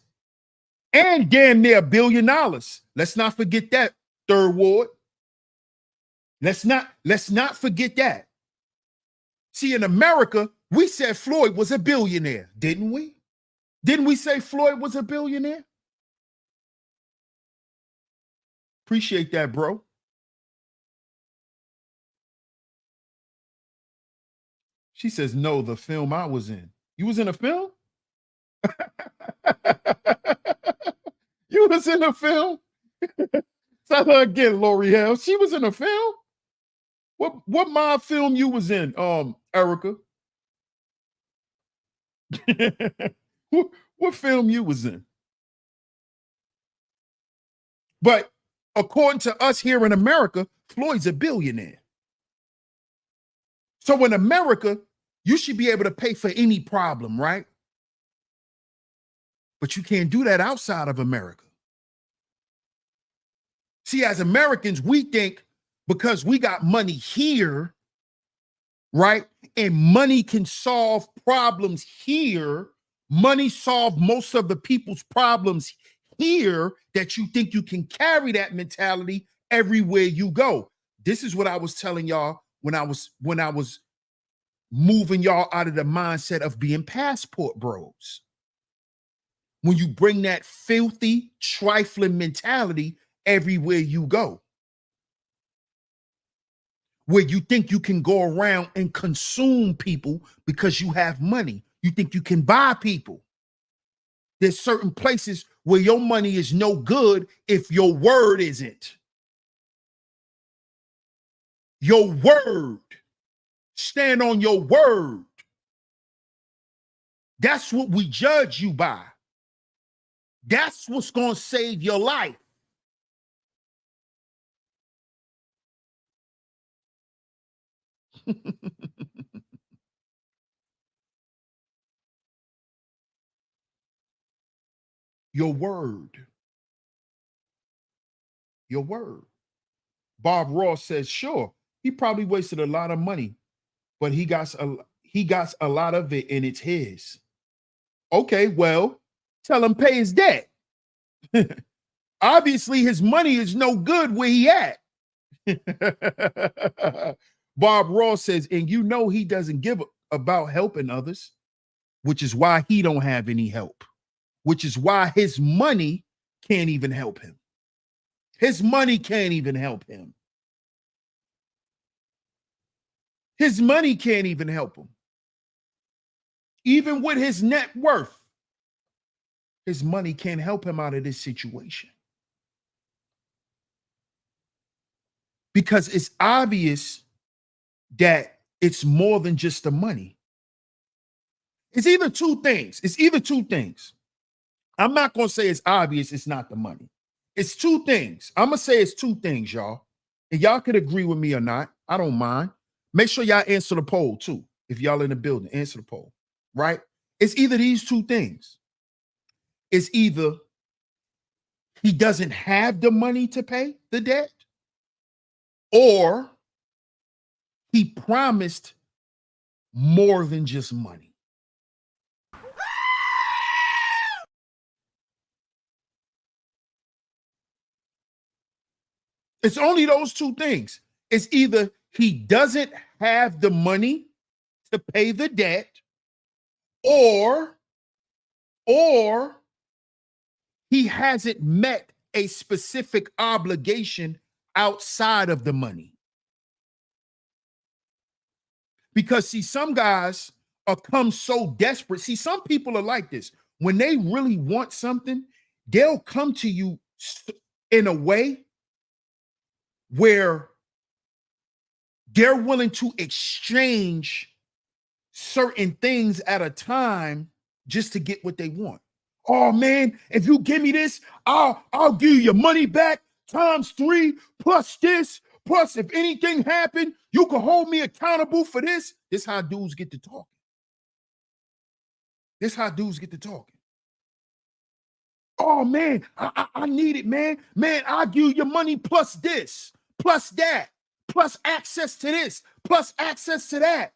and damn near $1 billion. Let's not forget that, Third Ward. Let's not forget that. See, in America, we said Floyd was a billionaire, didn't we? Didn't we say Floyd was a billionaire? Appreciate that, bro. She says, no, the film I was in. You was in a film? You was in the film? Tell her again, L'Oreal. She was in a film? What mob film you was in, Erica? what film you was in? But according to us here in America, Floyd's a billionaire. So in America, you should be able to pay for any problem, right? But you can't do that outside of America. See, as Americans, we think because we got money here, right? And money can solve problems here. Money solve most of the people's problems here, that you think you can carry that mentality everywhere you go. This is what I was telling y'all when I was moving y'all out of the mindset of being passport bros. When you bring that filthy, trifling mentality everywhere you go, where you think you can go around and consume people because you have money. You think you can buy people. There's certain places where your money is no good if your word isn't. Your word. Stand on your word. That's what we judge you by. That's what's going to save your life. Your word. Your word. Bob Ross says, sure, he probably wasted a lot of money, but he got a lot of it and it's his. Okay, well, tell him pay his debt. Obviously, his money is no good where he at. Bob Ross says, and you know he doesn't give about helping others, which is why he don't have any help, which is why his money can't even help him. His money can't even help him. His money can't even help him. Even with his net worth, his money can't help him out of this situation. Because it's obvious that it's more than just the money. It's either two things. I'm not going to say it's obvious it's not the money. It's two things. I'm going to say it's two things, y'all. And y'all could agree with me or not. I don't mind. Make sure y'all answer the poll too. If y'all in the building, answer the poll, right? It's either these two things. It's either he doesn't have the money to pay the debt, or he promised more than just money. It's only those two things. It's either he doesn't have the money to pay the debt, or he hasn't met a specific obligation outside of the money. Because see, some guys are come so desperate. See, some people are like this. When they really want something, they'll come to you in a way where they're willing to exchange certain things at a time just to get what they want. Oh man, if you give me this, I'll give you your money back ×3 plus this, plus if anything happened, you can hold me accountable for this. This is how dudes get to talking. Oh man, I need it, man. Man, I'll give you your money plus this, plus that, plus access to this, plus access to that.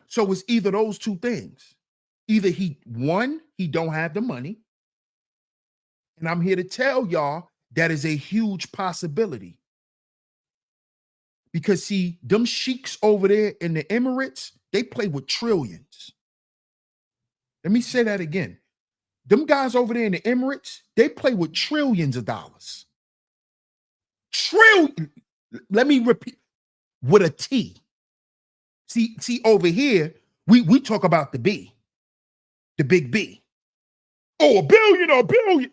So it's either those two things. Either he don't have the money. And I'm here to tell y'all that is a huge possibility. Because see, them sheiks over there in the Emirates, they play with trillions. Let me say that again. Them guys over there in the Emirates, they play with trillions of dollars. Trillion. Let me repeat, with a T. See over here, we talk about the B, the big B. Oh, a billion or a billion.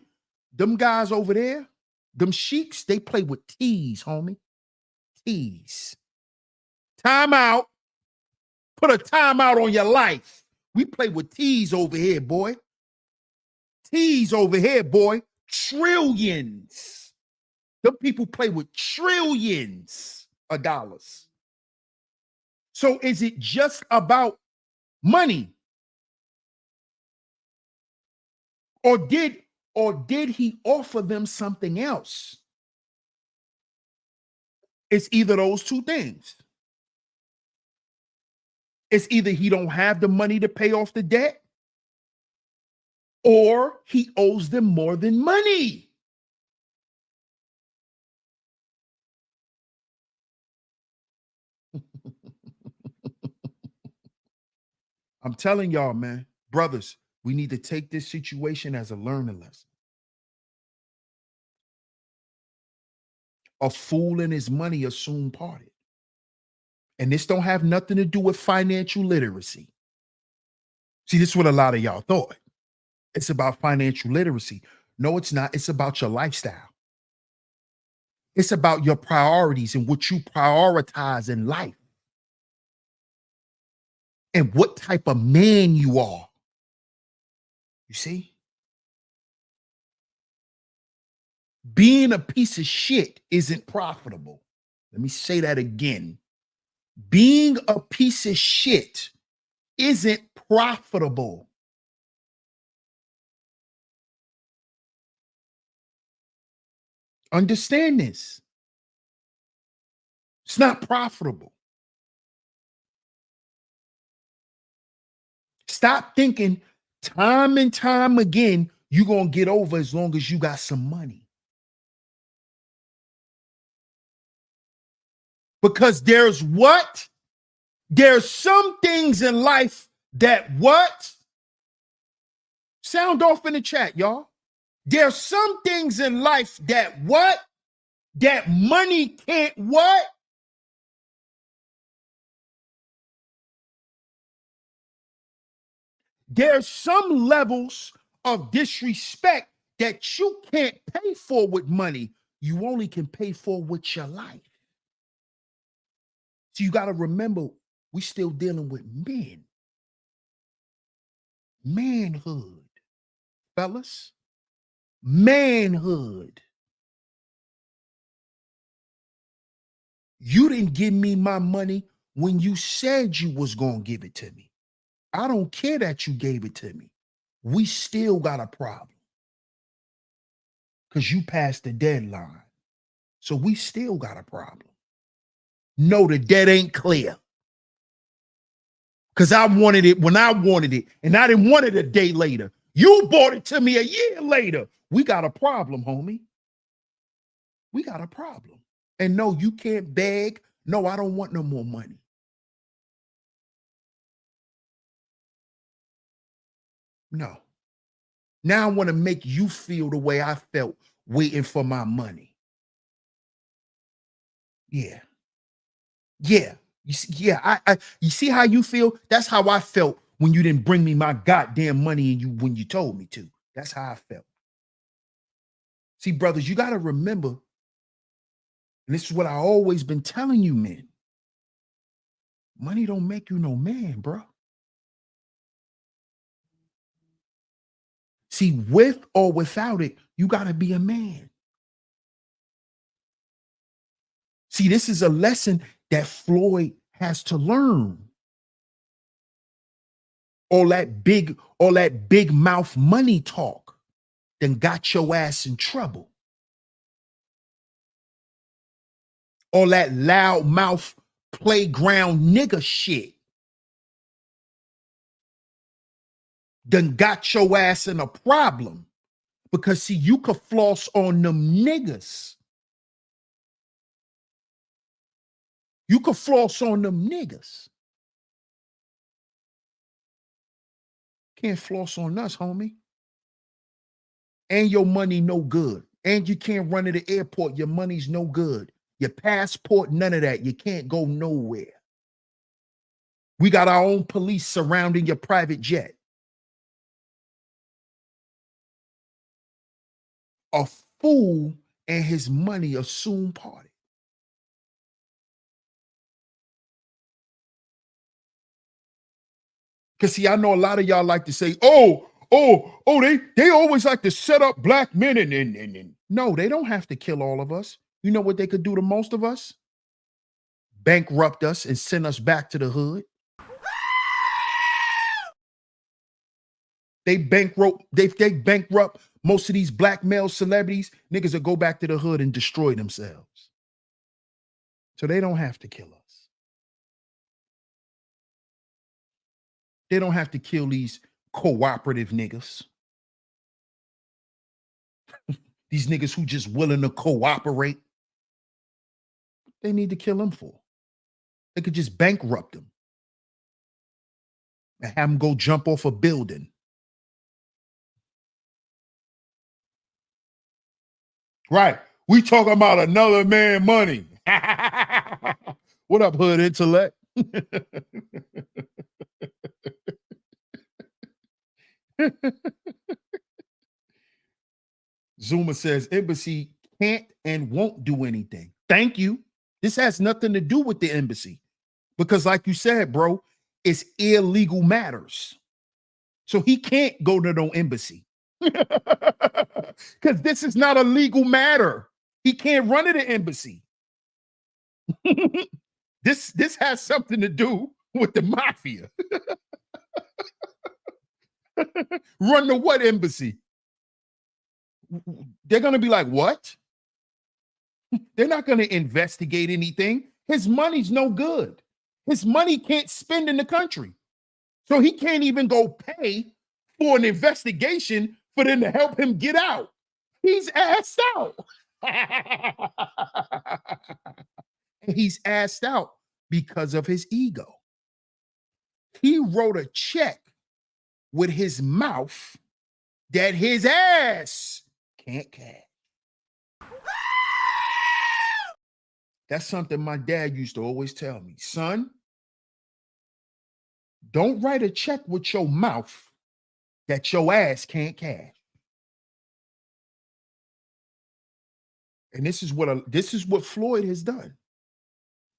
Them guys over there, them sheiks, they play with T's, homie. T's. Time out. Put a timeout on your life. We play with T's over here, boy. T's over here, boy. Trillions. Them people play with trillions of dollars. So is it just about money? Or did he offer them something else? It's either those two things. It's either he don't have the money to pay off the debt, or he owes them more than money. I'm telling y'all, man, brothers, we need to take this situation as a learning lesson. A fool and his money are soon parted. And this don't have nothing to do with financial literacy. See, this is what a lot of y'all thought. It's about financial literacy. No, it's not. It's about your lifestyle. It's about your priorities and what you prioritize in life. And what type of man you are. You see? Being a piece of shit isn't profitable. Let me say that again. Being a piece of shit isn't profitable. Understand this. It's not profitable. Stop thinking time and time again you're going to get over as long as you got some money. Because there's what? There's some things in life that what? Sound off in the chat, y'all. There's some things in life that what? That money can't what? There's some levels of disrespect that you can't pay for with money. You only can pay for with your life. So you got to remember, we still dealing with men. Manhood. Fellas. Manhood. You didn't give me my money when you said you was going to give it to me. I don't care that you gave it to me. We still got a problem. Because you passed the deadline. So we still got a problem. No, the debt ain't clear. Because I wanted it when I wanted it, and I didn't want it a day later. You bought it to me a year later. We got a problem, homie. We got a problem. And no, you can't beg. No, I don't want no more money. No. Now I want to make you feel the way I felt waiting for my money. Yeah. Yeah. You see, yeah, you see how you feel? That's how I felt when you didn't bring me my goddamn money and when you told me to. That's how I felt. See, brothers, you got to remember, and this is what I always been telling you, men. Money don't make you no man, bro. See, with or without it, you got to be a man. See, this is a lesson that Floyd has to learn. All that big mouth money talk then got your ass in trouble. All that loud mouth playground nigga shit then got your ass in a problem. Because see, you could floss on them niggas. You could floss on them niggas. Can't floss on us, homie. And your money no good. And you can't run to the airport. Your money's no good. Your passport, none of that. You can't go nowhere. We got our own police surrounding your private jet. a fool and his money are soon parted. Because see, I know a lot of y'all like to say, they always like to set up black men and no, they don't have to kill all of us. You know what they could do to most of us? Bankrupt us and send us back to the hood. They bankrupt most of these black male celebrities. Niggas will go back to the hood and destroy themselves. So they don't have to kill us. They don't have to kill these cooperative niggas. These niggas who just willing to cooperate. They need to kill them for. They could just bankrupt them and have them go jump off a building. Right. We talking about another man money. What up, hood intellect? Zuma says embassy can't and won't do anything. Thank you. This has nothing to do with the embassy because like you said, bro, it's illegal matters. So he can't go to no embassy because this is not a legal matter. He can't run to the embassy. This has something to do with the mafia. Run to what embassy? They're going to be like, what? They're not going to investigate anything. His money's no good. His money can't spend in the country. So he can't even go pay for an investigation for them to help him get out. He's assed out. He's assed out because of his ego. He wrote a check with his mouth that his ass can't cash. That's something my dad used to always tell me. Son, don't write a check with your mouth that your ass can't cash. And this is what Floyd has done.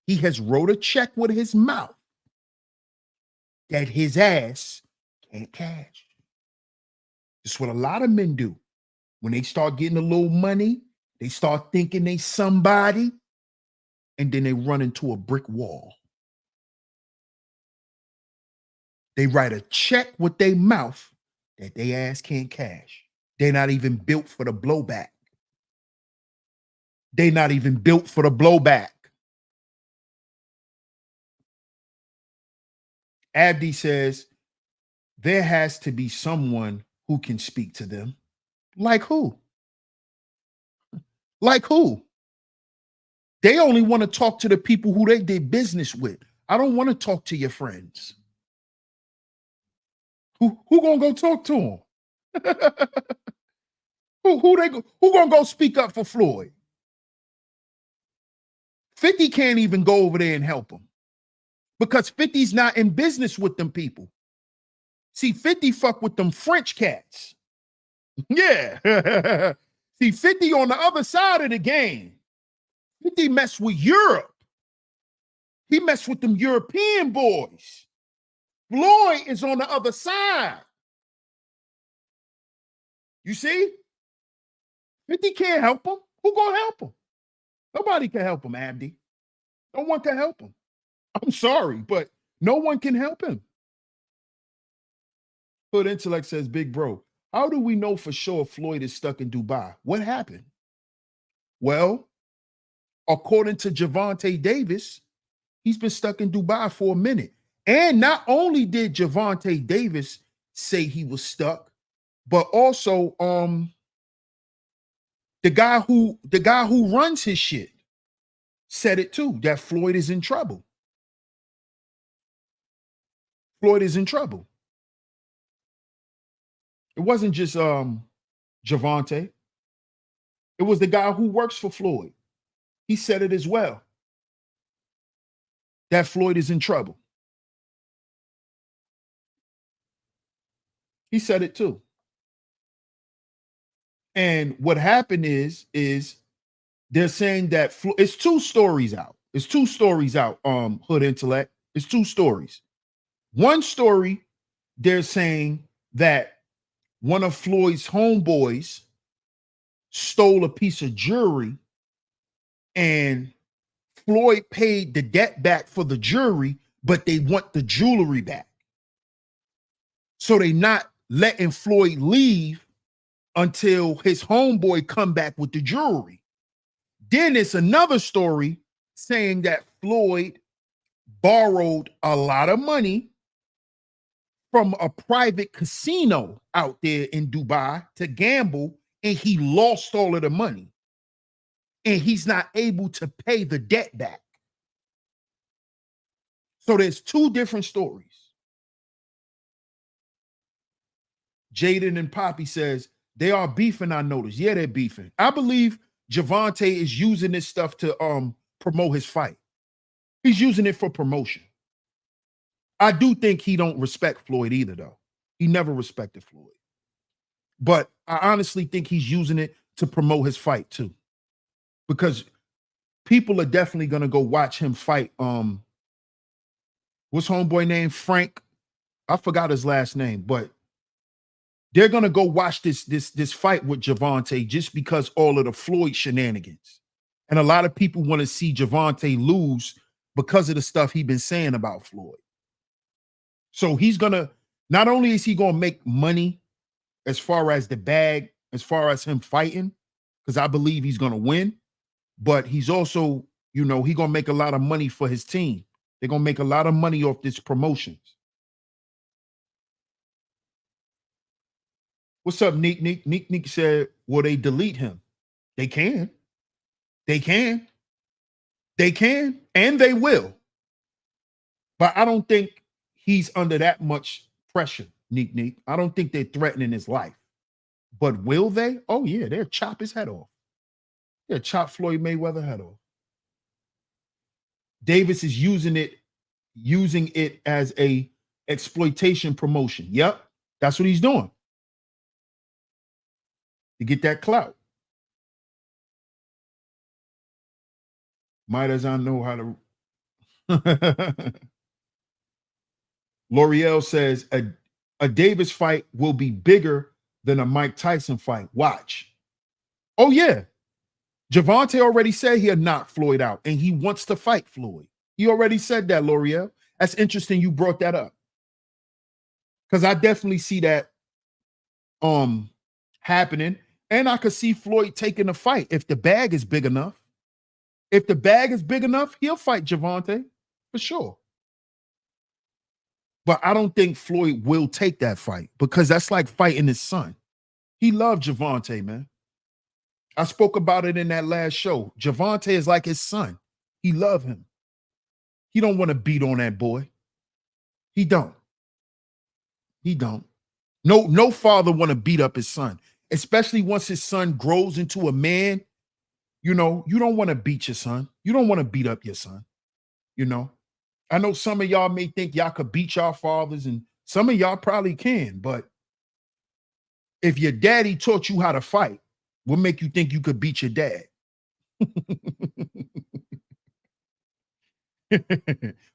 He has wrote a check with his mouth that his ass can't cash. It's what a lot of men do. When they start getting a little money, they start thinking they somebody, and then they run into a brick wall. They write a check with their mouth that they ass can't cash. They're not even built for the blowback. They're not even built for the blowback. Abdi says, there has to be someone who can speak to them. Like who? Like who? They only want to talk to the people who they did business with. I don't want to talk to your friends. Who gonna go talk to them? Who gonna go speak up for Floyd? 50 can't even go over there and help him because 50's not in business with them people. See, 50 fuck with them French cats. Yeah. See, 50 on the other side of the game. 50 mess with Europe. He messed with them European boys. Floyd is on the other side. You see? 50 can't help him. Who gonna help him? Nobody can help him, Abdi. No one can help him. I'm sorry, but no one can help him. Hood Intellect says, big bro, how do we know for sure Floyd is stuck in Dubai? What happened? Well, according to Javante Davis, he's been stuck in Dubai for a minute. And not only did Javante Davis say he was stuck, but also the guy who runs his shit said it too, that Floyd is in trouble. Floyd is in trouble. It wasn't just Javante. It was the guy who works for Floyd. He said it as well, that Floyd is in trouble. He said it too. And what happened is they're saying that it's two stories out. It's two stories out. Hood Intellect. It's two stories. One story, they're saying that one of Floyd's homeboys stole a piece of jewelry, and Floyd paid the debt back for the jewelry, but they want the jewelry back. So they not letting Floyd leave until his homeboy come back with the jewelry. Then it's another story saying that Floyd borrowed a lot of money from a private casino out there in Dubai to gamble, and he lost all of the money. And he's not able to pay the debt back. So there's two different stories. Jaden and Poppy says, they are beefing, I noticed. Yeah, they're beefing. I believe Javante is using this stuff to promote his fight. He's using it for promotion. I do think he don't respect Floyd either, though. He never respected Floyd. But I honestly think he's using it to promote his fight too. Because people are definitely gonna go watch him fight. What's homeboy name? Frank. I forgot his last name, but they're gonna go watch this fight with Javante just because all of the Floyd shenanigans. And a lot of people want to see Javante lose because of the stuff he's been saying about Floyd. So he's gonna, not only is he gonna make money as far as the bag, as far as him fighting, because I believe he's gonna win, but he's also, you know, he's gonna make a lot of money for his team. They're gonna make a lot of money off this promotions. What's up, Neek? Neek said, will they delete him? They can. They can. They can, and they will. But I don't think he's under that much pressure, Neek. I don't think they're threatening his life. But will they? Oh, yeah, they'll chop his head off. They'll chop Floyd Mayweather head off. Davis is using it as a exploitation promotion. Yep, that's what he's doing. To get that clout. Might as I know how to. L'Oreal says a Davis fight will be bigger than a Mike Tyson fight. Watch. Oh, yeah. Javante already said he'll knock Floyd out, and he wants to fight Floyd. He already said that, L'Oreal. That's interesting you brought that up. Because I definitely see that happening. And I could see Floyd taking the fight if the bag is big enough. If the bag is big enough, he'll fight Javante for sure. But I don't think Floyd will take that fight because that's like fighting his son. He loved Javante, man. I spoke about it in that last show. Javante is like his son. He loved him. He don't want to beat on that boy. He don't. He don't. No father want to beat up his son, especially once his son grows into a man. You know, you don't want to beat your son. You don't want to beat up your son. You know, I know some of y'all may think y'all could beat y'all fathers, and some of y'all probably can, but if your daddy taught you how to fight, what make you think you could beat your dad?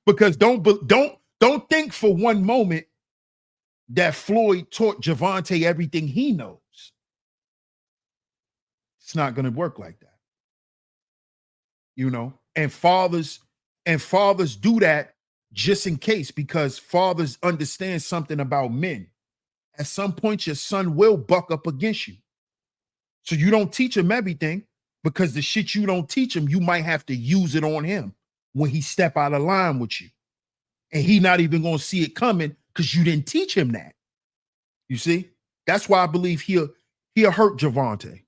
Because don't think for one moment that Floyd taught Javante everything he knows. It's not going to work like that. You know, and fathers do that just in case, because fathers understand something about men. At some point, your son will buck up against you. So you don't teach him everything, because the shit you don't teach him, you might have to use it on him when he step out of line with you. And he not even going to see it coming because you didn't teach him that. You see? That's why I believe he'll hurt Javante.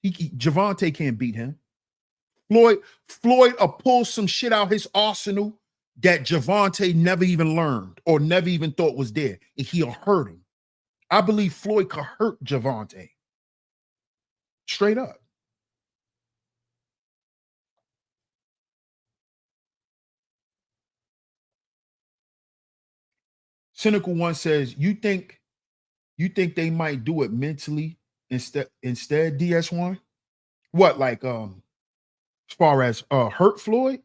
Javante can't beat him. Floyd will pull some shit out his arsenal that Javante never even learned or never even thought was there, and he'll hurt him. I believe Floyd could hurt Javante. Straight up. Cynical One says, you think they might do it mentally instead DS1? What, like as far as hurt Floyd?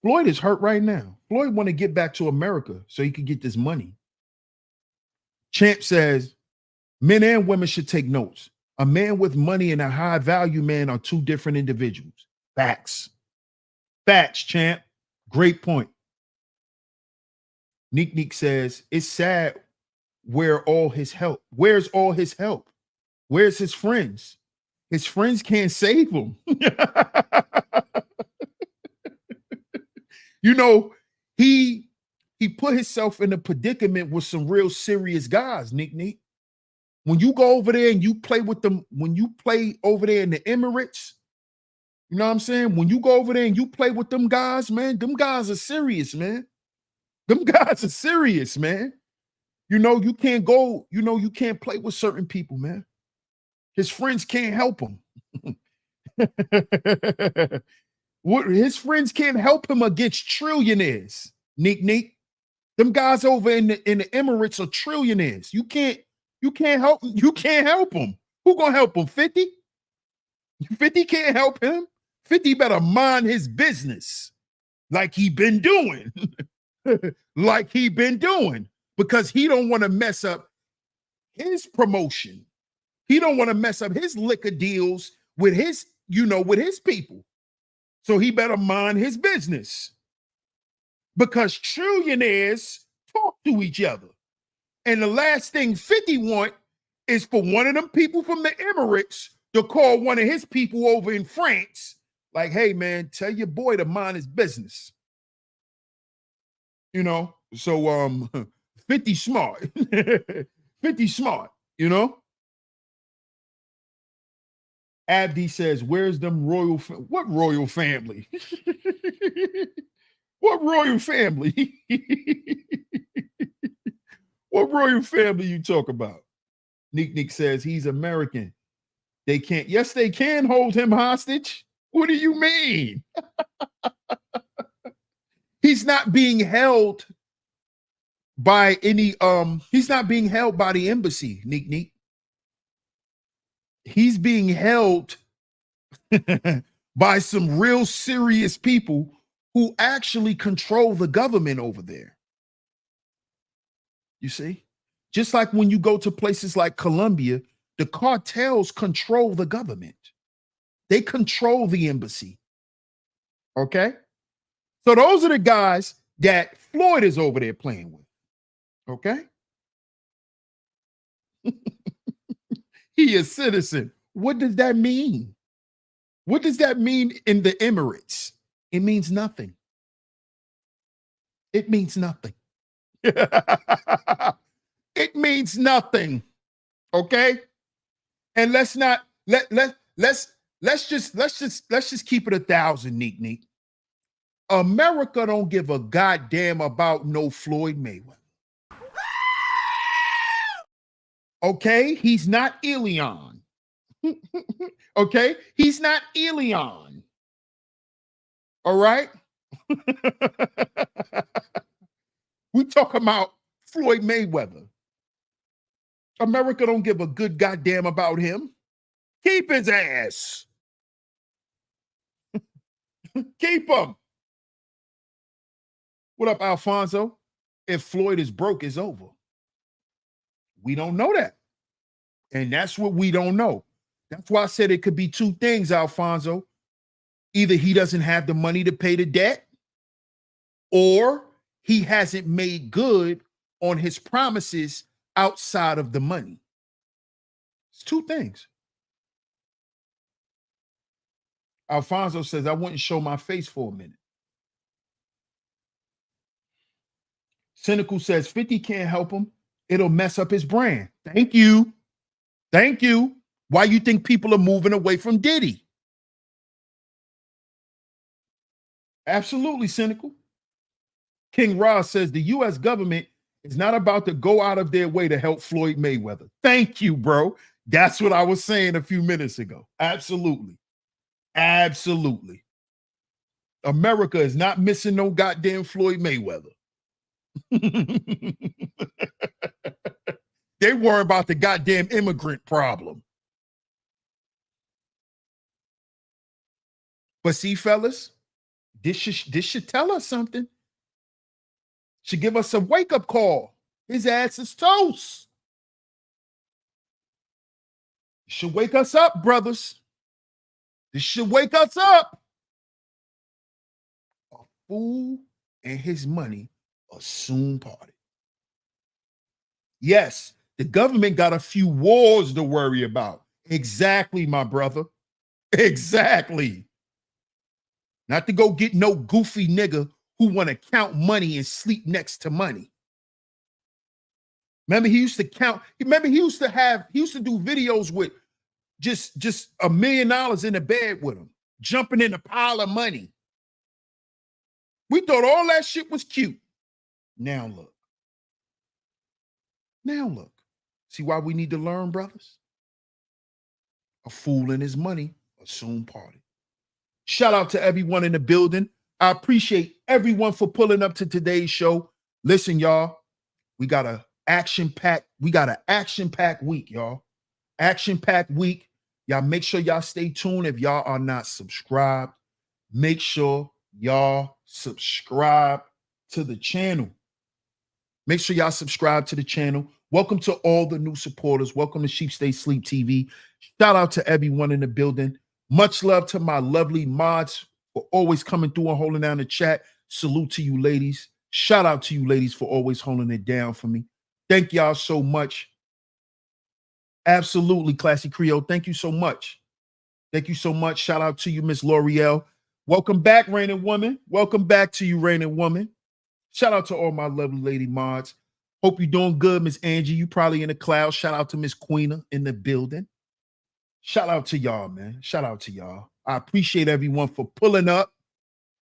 Floyd is hurt right now. Floyd want to get back to America so he could get this money. Champ says men and women should take notes. A man with money and a high value man are two different individuals. Facts. Facts, Champ. Great point. Neek says it's sad where's all his help? Where's his friends? His friends can't save him. You know, he put himself in a predicament with some real serious guys, Neek. When you go over there and you play with them, when you play over there in the Emirates, you know what I'm saying? When you go over there and you play with them guys, man, them guys are serious, man. Them guys are serious, man. You know, you can't go, you know, you can't play with certain people, man. His friends can't help him. His friends can't help him against trillionaires, Neek. Them guys over in the Emirates are trillionaires. You can't help him. Who gonna help him? 50? 50 can't help him. 50 better mind his business like he been doing. Because he don't want to mess up his promotion. He don't want to mess up his liquor deals with his, with his people. So he better mind his business. Because trillionaires talk to each other. And the last thing 50 want is for one of them people from the Emirates to call one of his people over in France, like, hey, man, tell your boy to mind his business. So 50 smart. 50 smart, Abdi says, where's them what royal family? What royal family? What royal family you talk about? Neek says he's American. They can't. Yes, they can hold him hostage. What do you mean? He's not being held by any he's not being held by the embassy, Neek. He's being held by some real serious people who actually control the government over there. You see? Just like when you go to places like Colombia, the cartels control the government. They control the embassy. Okay? So those are the guys that Floyd is over there playing with. Okay? He is citizen. What does that mean? What does that mean in the Emirates? It means nothing. It means nothing. It means nothing. Okay? And let's just keep it 1,000, Neek. America don't give a goddamn about no Floyd Mayweather. Okay? He's not Elion. Okay? He's not Elion. All right? We talking about Floyd Mayweather. America don't give a good goddamn about him. Keep his ass. Keep him. What up, Alfonso? If Floyd is broke, it's over. We don't know that. And that's what we don't know. That's why I said it could be two things, Alfonso. Either he doesn't have the money to pay the debt, or he hasn't made good on his promises outside of the money. It's two things. Alfonso says, I wouldn't show my face for a minute. Cynical says, 50 can't help him. It'll mess up his brand. Thank you. Thank you. Why you think people are moving away from Diddy? Absolutely, Cynical. King Ross says the U.S. government is not about to go out of their way to help Floyd Mayweather. Thank you, bro. That's what I was saying a few minutes ago. Absolutely. Absolutely. America is not missing no goddamn Floyd Mayweather. They worry about the goddamn immigrant problem. But see, fellas, this should tell us something. Should give us a wake-up call. His ass is toast. Should wake us up, brothers. This should wake us up. A fool and his money are soon parted. Yes, the government got a few wars to worry about. Exactly, my brother. Exactly. Not to go get no goofy nigga who want to count money and sleep next to money. Remember, he used to count. Remember, he used to do videos with just $1 million in the bed with him, jumping in a pile of money. We thought all that shit was cute. Now look. Now look. See why we need to learn, brothers? A fool and his money are soon parted. Shout out to everyone in the building. I appreciate everyone for pulling up to today's show. Listen, y'all, we got an action-packed week, y'all. Action-packed week. Y'all make sure y'all stay tuned. If y'all are not subscribed, make sure y'all subscribe to the channel. Make sure y'all subscribe to the channel. Welcome to all the new supporters. Welcome to Sheep Stay Sleep TV. Shout out to everyone in the building. Much love to my lovely mods for always coming through and holding down the chat. Salute to you, ladies. Shout out to you, ladies, for always holding it down for me. Thank y'all so much. Absolutely, Classy Creole. Thank you so much. Thank you so much. Shout out to you, Miss L'Oreal. Welcome back, Reigning Woman. Welcome back to you, Reigning Woman. Shout out to all my lovely lady mods. Hope you're doing good, Miss Angie. You probably in the cloud. Shout out to Miss Queena in the building. Shout out to y'all, man. Shout out to y'all. I appreciate everyone for pulling up.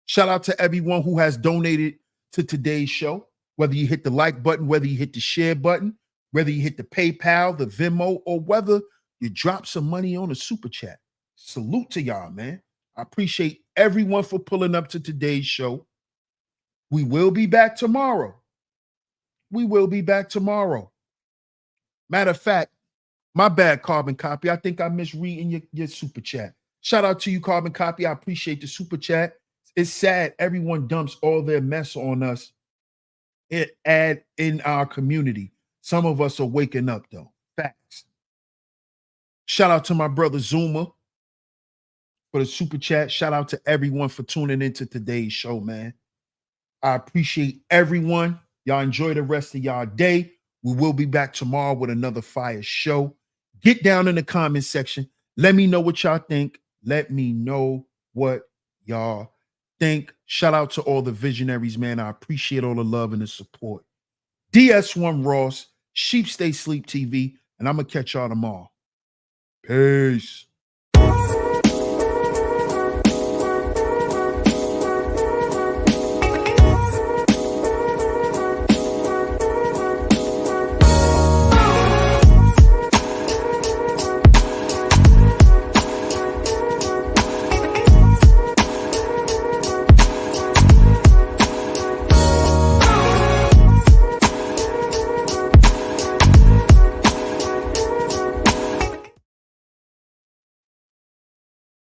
Shout out to everyone who has donated to today's show. Whether you hit the like button, whether you hit the share button, whether you hit the PayPal, the Venmo, or whether you drop some money on a super chat. Salute to y'all, man. I appreciate everyone for pulling up to today's show. We will be back tomorrow. We will be back tomorrow. Matter of fact, my bad, Carbon Copy. I think I misreading your super chat. Shout out to you, Carbon Copy. I appreciate the super chat. It's sad everyone dumps all their mess on us in our community. Some of us are waking up, though. Facts. Shout out to my brother Zuma for the super chat. Shout out to everyone for tuning into today's show, man. I appreciate everyone. Y'all enjoy the rest of y'all day. We will be back tomorrow with another fire show. Get down in the comment section. Let me know what y'all think. Let me know what y'all think. Shout out to all the visionaries, man. I appreciate all the love and the support. DS1 Ross, Sheep Stay Sleep TV, and I'm going to catch y'all tomorrow. Peace.